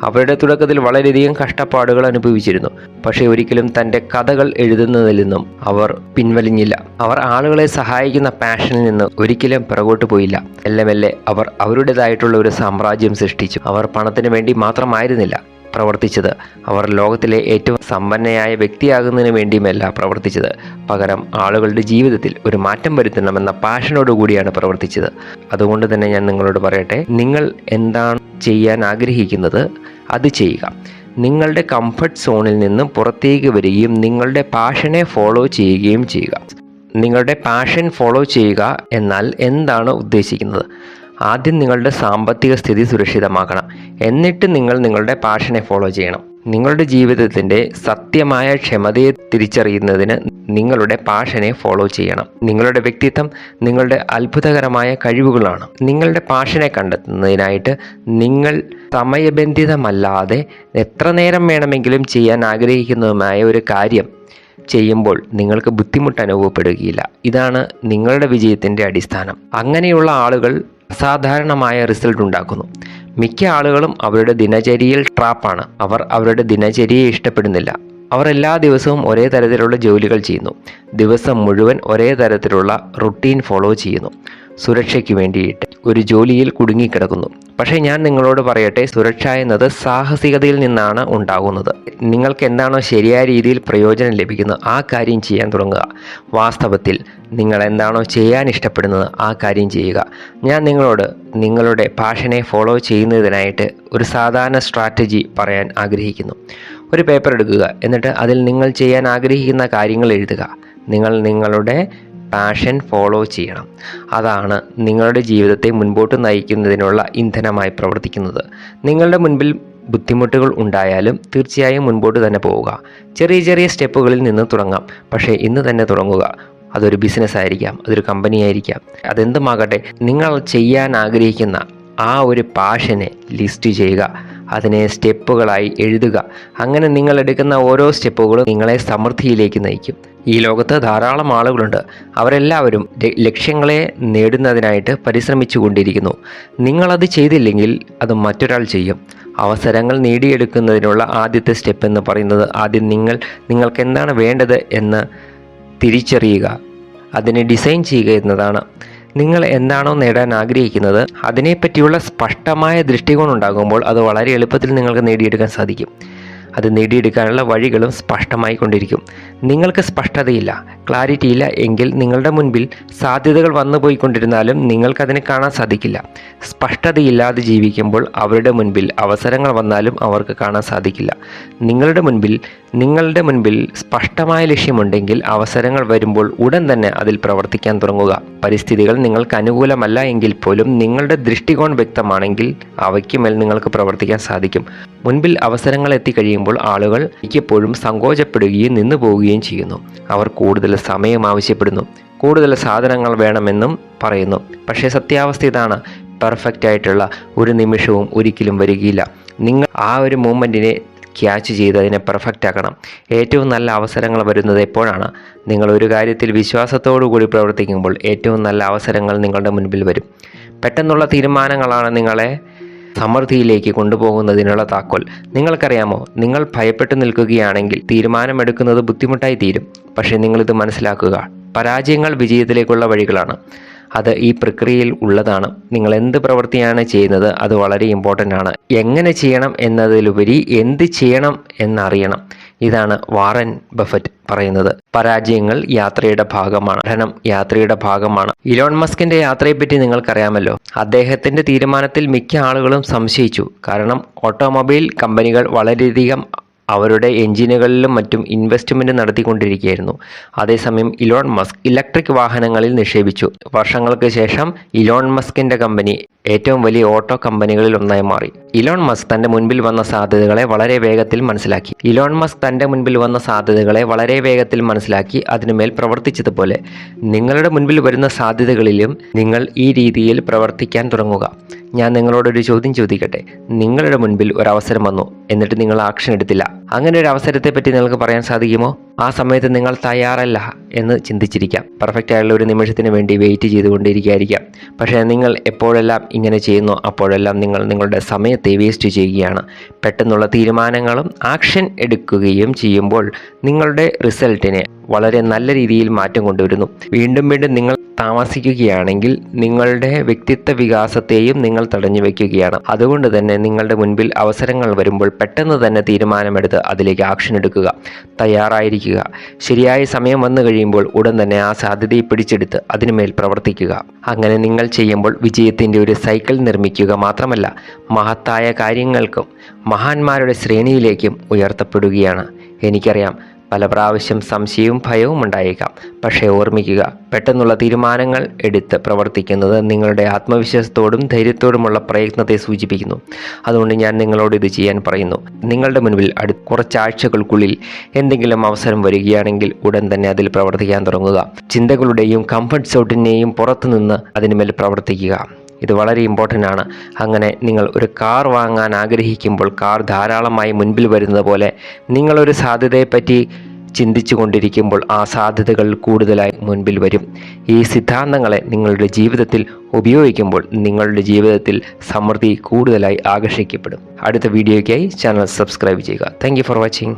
അവരുടെ തുടക്കത്തിൽ വളരെയധികം കഷ്ടപ്പാടുകൾ അനുഭവിച്ചിരുന്നു. പക്ഷേ ഒരിക്കലും തൻ്റെ കഥകൾ എഴുതുന്നതിൽ നിന്നും അവർ പിൻവലിഞ്ഞില്ല. അവർ ആളുകളെ സഹായിക്കുന്ന പാഷനിൽ നിന്ന് ഒരിക്കലും പിറകോട്ട് പോയില്ല. മെല്ലെ മെല്ലെ അവർ അവരുടേതായിട്ടുള്ള ഒരു സാമ്രാജ്യം സൃഷ്ടിച്ചു. അവർ പണത്തിന് വേണ്ടി മാത്രമായിരുന്നില്ല പ്രവർത്തിച്ചത്. അവർ ലോകത്തിലെ ഏറ്റവും സമ്പന്നയായ വ്യക്തിയാകുന്നതിന് വേണ്ടിയുമല്ല പ്രവർത്തിച്ചത്, പകരം ആളുകളുടെ ജീവിതത്തിൽ ഒരു മാറ്റം വരുത്തണമെന്ന പാഷനോടുകൂടിയാണ് പ്രവർത്തിച്ചത്. അതുകൊണ്ട് തന്നെ ഞാൻ നിങ്ങളോട് പറയട്ടെ, നിങ്ങൾ എന്താണ് ചെയ്യാൻ ആഗ്രഹിക്കുന്നത് അത് ചെയ്യുക. നിങ്ങളുടെ കംഫർട്ട് സോണിൽ നിന്നും പുറത്തേക്ക് വരികയും നിങ്ങളുടെ പാഷനെ ഫോളോ ചെയ്യുകയും ചെയ്യുക. നിങ്ങളുടെ പാഷൻ ഫോളോ ചെയ്യുക എന്നാൽ എന്താണ് ഉദ്ദേശിക്കുന്നത്? ആദ്യം നിങ്ങളുടെ സാമ്പത്തിക സ്ഥിതി സുരക്ഷിതമാക്കണം. എന്നിട്ട് നിങ്ങൾ നിങ്ങളുടെ പാഷനെ ഫോളോ ചെയ്യണം. നിങ്ങളുടെ ജീവിതത്തിൻ്റെ സത്യമായ ക്ഷമതയെ തിരിച്ചറിയുന്നതിന് നിങ്ങളുടെ പാഷനെ ഫോളോ ചെയ്യണം. നിങ്ങളുടെ വ്യക്തിത്വം നിങ്ങളുടെ അത്ഭുതകരമായ കഴിവുകളാണ്. നിങ്ങളുടെ പാഷനെ കണ്ടെത്തുന്നതിനായിട്ട് നിങ്ങൾ സമയബന്ധിതമല്ലാതെ എത്ര നേരം വേണമെങ്കിലും ചെയ്യാൻ ആഗ്രഹിക്കുന്നതുമായ ഒരു കാര്യം ചെയ്യുമ്പോൾ നിങ്ങൾക്ക് ബുദ്ധിമുട്ട് അനുഭവപ്പെടുകയില്ല. ഇതാണ് നിങ്ങളുടെ വിജയത്തിൻ്റെ അടിസ്ഥാനം. അങ്ങനെയുള്ള ആളുകൾ അസാധാരണമായ റിസൾട്ട് ഉണ്ടാക്കുന്നു. മിക്ക ആളുകളും അവരുടെ ദിനചര്യയിൽ ട്രാപ്പാണ്. അവർ അവരുടെ ദിനചര്യയെ ഇഷ്ടപ്പെടുന്നില്ല. അവർ എല്ലാ ദിവസവും ഒരേ തരത്തിലുള്ള ജോലികൾ ചെയ്യുന്നു. ദിവസം മുഴുവൻ ഒരേ തരത്തിലുള്ള റുട്ടീൻ ഫോളോ ചെയ്യുന്നു. സുരക്ഷയ്ക്ക് വേണ്ടിയിട്ട് ഒരു ജോലിയിൽ കുടുങ്ങിക്കിടക്കുന്നു. പക്ഷേ ഞാൻ നിങ്ങളോട് പറയട്ടെ, സുരക്ഷ എന്നത് സാഹസികതയിൽ നിന്നാണ് ഉണ്ടാകുന്നത്. നിങ്ങൾക്ക് എന്താണോ ശരിയായ രീതിയിൽ പ്രയോജനം ലഭിക്കുന്നത് ആ കാര്യം ചെയ്യാൻ തുടങ്ങുക. വാസ്തവത്തിൽ നിങ്ങൾ എന്താണോ ചെയ്യാൻ ഇഷ്ടപ്പെടുന്നത് ആ കാര്യം ചെയ്യുക. ഞാൻ നിങ്ങളോട് നിങ്ങളുടെ പാഷനെ ഫോളോ ചെയ്യുന്നതിനായിട്ട് ഒരു സാധാരണ സ്ട്രാറ്റജി പറയാൻ ആഗ്രഹിക്കുന്നു. ഒരു പേപ്പർ എടുക്കുക, എന്നിട്ട് അതിൽ നിങ്ങൾ ചെയ്യാൻ ആഗ്രഹിക്കുന്ന കാര്യങ്ങൾ എഴുതുക. നിങ്ങൾ നിങ്ങളുടെ പാഷൻ ഫോളോ ചെയ്യണം. അതാണ് നിങ്ങളുടെ ജീവിതത്തെ മുൻപോട്ട് നയിക്കുന്നതിനുള്ള ഇന്ധനമായി പ്രവർത്തിക്കുന്നത്. നിങ്ങളുടെ മുൻപിൽ ബുദ്ധിമുട്ടുകൾ ഉണ്ടായാലും തീർച്ചയായും മുൻപോട്ട് തന്നെ പോവുക. ചെറിയ ചെറിയ സ്റ്റെപ്പുകളിൽ നിന്ന് തുടങ്ങാം. പക്ഷേ ഇന്ന് തന്നെ തുടങ്ങുക. അതൊരു ബിസിനസ് ആയിരിക്കാം, അതൊരു കമ്പനി ആയിരിക്കാം, അതെന്തുമാകട്ടെ. നിങ്ങൾ ചെയ്യാൻ ആഗ്രഹിക്കുന്ന ആ ഒരു പാഷനെ ലിസ്റ്റ് ചെയ്യുക. അതിനെ സ്റ്റെപ്പുകളായി എഴുതുക. അങ്ങനെ നിങ്ങൾ എടുക്കുന്ന ഓരോ സ്റ്റെപ്പുകളും നിങ്ങളെ സമൃദ്ധിയിലേക്ക് നയിക്കും. ഈ ലോകത്ത് ധാരാളം ആളുകളുണ്ട്. അവരെല്ലാവരും ലക്ഷ്യങ്ങളെ നേടുന്നതിനായിട്ട് പരിശ്രമിച്ചു കൊണ്ടിരിക്കുന്നു. നിങ്ങളത് ചെയ്തില്ലെങ്കിൽ അത് മറ്റൊരാൾ ചെയ്യും. അവസരങ്ങൾ നേടിയെടുക്കുന്നതിനുള്ള ആദ്യത്തെ സ്റ്റെപ്പ് എന്ന് പറയുന്നത് ആദ്യം നിങ്ങൾക്ക് എന്താണ് വേണ്ടത് എന്ന് തിരിച്ചറിയുക, അതിനെ ഡിസൈൻ ചെയ്യുക എന്നതാണ്. നിങ്ങൾ എന്താണോ നേടാൻ ആഗ്രഹിക്കുന്നത് അതിനെപ്പറ്റിയുള്ള സ്പഷ്ടമായ ദൃഷ്ടികോണം ഉണ്ടാകുമ്പോൾ അത് വളരെ എളുപ്പത്തിൽ നിങ്ങൾക്ക് നേടിയെടുക്കാൻ സാധിക്കും. അത് നേടിയെടുക്കാനുള്ള വഴികളും സ്പഷ്ടമായി കൊണ്ടിരിക്കും. നിങ്ങൾക്ക് സ്പഷ്ടതയില്ല, ക്ലാരിറ്റി ഇല്ല എങ്കിൽ നിങ്ങളുടെ മുൻപിൽ സാധ്യതകൾ വന്നു പോയിക്കൊണ്ടിരുന്നാലും നിങ്ങൾക്കതിനെ കാണാൻ സാധിക്കില്ല. സ്പഷ്ടതയില്ലാതെ ജീവിക്കുമ്പോൾ അവരുടെ മുൻപിൽ അവസരങ്ങൾ വന്നാലും അവർക്ക് കാണാൻ സാധിക്കില്ല. നിങ്ങളുടെ മുൻപിൽ സ്പഷ്ടമായ ലക്ഷ്യമുണ്ടെങ്കിൽ അവസരങ്ങൾ വരുമ്പോൾ ഉടൻ തന്നെ അതിൽ പ്രവർത്തിക്കാൻ തുടങ്ങുക. പരിസ്ഥിതികൾ നിങ്ങൾക്ക് അനുകൂലമല്ല എങ്കിൽ പോലും നിങ്ങളുടെ ദൃഷ്ടികോൺ വ്യക്തമാണെങ്കിൽ അവയ്ക്ക് മേൽ നിങ്ങൾക്ക് പ്രവർത്തിക്കാൻ സാധിക്കും. മുൻപിൽ അവസരങ്ങൾ എത്തിക്കഴിയുമ്പോൾ ആളുകൾ മിക്കപ്പോഴും സങ്കോചപ്പെടുകയും നിന്നു പോവുകയും ചെയ്യുന്നു. അവർ കൂടുതൽ സമയം ആവശ്യപ്പെടുന്നു, കൂടുതൽ സാധനങ്ങൾ വേണമെന്നും പറയുന്നു. പക്ഷേ സത്യാവസ്ഥ ഇതാണ്, പെർഫെക്റ്റ് ആയിട്ടുള്ള ഒരു നിമിഷവും ഒരിക്കലും വരികയില്ല. നിങ്ങൾ ആ ഒരു മൂമെൻറ്റിനെ ക്യാച്ച് ചെയ്ത് അതിനെ പെർഫെക്റ്റ് ആക്കണം. ഏറ്റവും നല്ല അവസരങ്ങൾ വരുന്നത് എപ്പോഴാണ്? നിങ്ങൾ ഒരു കാര്യത്തിൽ വിശ്വാസത്തോടു കൂടി പ്രവർത്തിക്കുമ്പോൾ ഏറ്റവും നല്ല അവസരങ്ങൾ നിങ്ങളുടെ മുൻപിൽ വരും. പെട്ടെന്നുള്ള തീരുമാനങ്ങളാണ് നിങ്ങളെ സമൃദ്ധിയിലേക്ക് കൊണ്ടുപോകുന്നതിനുള്ള താക്കോൽ. നിങ്ങൾക്കറിയാമോ, നിങ്ങൾ ഭയപ്പെട്ടു നിൽക്കുകയാണെങ്കിൽ തീരുമാനമെടുക്കുന്നത് ബുദ്ധിമുട്ടായി തീരും. പക്ഷേ നിങ്ങളിത് മനസ്സിലാക്കുക, പരാജയങ്ങൾ വിജയത്തിലേക്കുള്ള വഴികളാണ്. അത് ഈ പ്രക്രിയയിൽ ഉള്ളതാണ്. നിങ്ങൾ എന്ത് പ്രവൃത്തിയാണ് ചെയ്യുന്നത് അത് വളരെ ഇമ്പോർട്ടൻ്റ് ആണ്. എങ്ങനെ ചെയ്യണം എന്നതിലുപരി എന്ത് ചെയ്യണം എന്നറിയണം. ഇതാണ് വാറൻ ബഫറ്റ് പറയുന്നത്. പരാജയങ്ങൾ യാത്രയുടെ ഭാഗമാണ്, പഠനം യാത്രയുടെ ഭാഗമാണ്. ഇലോൺ മസ്കിന്റെ യാത്രയെപ്പറ്റി നിങ്ങൾക്കറിയാമല്ലോ. അദ്ദേഹത്തിന്റെ തീരുമാനത്തിൽ മിക്ക ആളുകളും സംശയിച്ചു. കാരണം ഓട്ടോമൊബൈൽ കമ്പനികൾ വളരെയധികം അവരുടെ എഞ്ചിനുകളിലും മറ്റും ഇൻവെസ്റ്റ്മെൻറ്റ് നടത്തിക്കൊണ്ടിരിക്കുകയായിരുന്നു. അതേസമയം ഇലോൺ മസ്ക് ഇലക്ട്രിക് വാഹനങ്ങളിൽ നിക്ഷേപിച്ചു. വർഷങ്ങൾക്ക് ശേഷം ഇലോൺ മസ്കിൻ്റെ കമ്പനി ഏറ്റവും വലിയ ഓട്ടോ കമ്പനികളിൽ ഒന്നായി മാറി. ഇലോൺ മസ്ക് തൻ്റെ മുൻപിൽ വന്ന സാധ്യതകളെ വളരെ വേഗത്തിൽ മനസ്സിലാക്കി അതിനുമേൽ പ്രവർത്തിച്ചതുപോലെ നിങ്ങളുടെ മുൻപിൽ വരുന്ന സാധ്യതകളിലും നിങ്ങൾ ഈ രീതിയിൽ പ്രവർത്തിക്കാൻ തുടങ്ങുക. ഞാൻ നിങ്ങളോടൊരു ചോദ്യം ചോദിക്കട്ടെ. നിങ്ങളുടെ മുൻപിൽ ഒരു അവസരം വന്നു, എന്നിട്ട് നിങ്ങൾ ആക്ഷൻ എടുത്തില്ല. അങ്ങനെ ഒരു അവസരത്തെ പറ്റി നിങ്ങൾക്ക് പറയാൻ സാധിക്കുമോ? ആ സമയത്ത് നിങ്ങൾ തയ്യാറല്ല എന്ന് ചിന്തിച്ചിരിക്കാം. പെർഫെക്റ്റ് ആയുള്ള ഒരു നിമിഷത്തിന് വേണ്ടി വെയിറ്റ് ചെയ്തുകൊണ്ടിരിക്കുകയായിരിക്കാം. പക്ഷേ നിങ്ങൾ എപ്പോഴെല്ലാം ഇങ്ങനെ ചെയ്യുന്നു അപ്പോഴെല്ലാം നിങ്ങൾ നിങ്ങളുടെ സമയത്തെ വേസ്റ്റ് ചെയ്യുകയാണ്. പെട്ടെന്നുള്ള തീരുമാനങ്ങളും ആക്ഷൻ എടുക്കുകയും ചെയ്യുമ്പോൾ നിങ്ങളുടെ റിസൾട്ടിനെ വളരെ നല്ല രീതിയിൽ മാറ്റം കൊണ്ടുവരുന്നു. വീണ്ടും നിങ്ങൾ താമസിക്കുകയാണെങ്കിൽ നിങ്ങളുടെ വ്യക്തിത്വ വികാസത്തെയും നിങ്ങൾ തടഞ്ഞു വയ്ക്കുകയാണ്. അതുകൊണ്ട് തന്നെ നിങ്ങളുടെ മുൻപിൽ അവസരങ്ങൾ വരുമ്പോൾ പെട്ടെന്ന് തന്നെ തീരുമാനമെടുത്ത് അതിലേക്ക് ആക്ഷൻ എടുക്കുക. തയ്യാറായിരിക്കുക. ശരിയായ സമയം വന്നു കഴിയുമ്പോൾ ഉടൻ തന്നെ ആ സാധ്യതയെ പിടിച്ചെടുത്ത് അതിനുമേൽ പ്രവർത്തിക്കുക. അങ്ങനെ നിങ്ങൾ ചെയ്യുമ്പോൾ വിജയത്തിൻ്റെ ഒരു സൈക്കിൾ നിർമ്മിക്കുക മാത്രമല്ല, മഹത്തായ കാര്യങ്ങൾക്കും മഹാന്മാരുടെ ശ്രേണിയിലേക്കും ഉയർത്തപ്പെടുകയാണ്. എനിക്കറിയാം, പല പ്രാവശ്യം സംശയവും ഭയവും ഉണ്ടായേക്കാം. പക്ഷേ ഓർമ്മിക്കുക, പെട്ടെന്നുള്ള തീരുമാനങ്ങൾ എടുത്ത് പ്രവർത്തിക്കുന്നത് നിങ്ങളുടെ ആത്മവിശ്വാസത്തോടും ധൈര്യത്തോടുമുള്ള പ്രയത്നത്തെ സൂചിപ്പിക്കുന്നു. അതുകൊണ്ട് ഞാൻ നിങ്ങളോട് ഇത് ചെയ്യാൻ പറയുന്നു. നിങ്ങളുടെ മുൻപിൽ കുറച്ചാഴ്ചകൾക്കുള്ളിൽ എന്തെങ്കിലും അവസരം വരികയാണെങ്കിൽ ഉടൻ തന്നെ അതിൽ പ്രവർത്തിക്കാൻ തുടങ്ങുക. ചിന്തകളുടെയും കംഫർട്ട് സോണിനെയും പുറത്തുനിന്ന് അതിനുമേൽ പ്രവർത്തിക്കുക. ഇത് വളരെ ഇമ്പോർട്ടൻ്റ് ആണ്. അങ്ങനെ നിങ്ങൾ ഒരു കാർ വാങ്ങാൻ ആഗ്രഹിക്കുമ്പോൾ കാർ ധാരാളമായി മുൻപിൽ വരുന്നത് പോലെ നിങ്ങളൊരു സാധ്യതയെപ്പറ്റി ചിന്തിച്ചു കൊണ്ടിരിക്കുമ്പോൾ ആ സാധ്യതകൾ കൂടുതലായി മുൻപിൽ വരും. ഈ സിദ്ധാന്തങ്ങളെ നിങ്ങളുടെ ജീവിതത്തിൽ ഉപയോഗിക്കുമ്പോൾ നിങ്ങളുടെ ജീവിതത്തിൽ സമൃദ്ധി കൂടുതലായി ആകർഷിക്കപ്പെടും. അടുത്ത വീഡിയോയ്ക്കായി ചാനൽ സബ്സ്ക്രൈബ് ചെയ്യുക. Thank you for watching.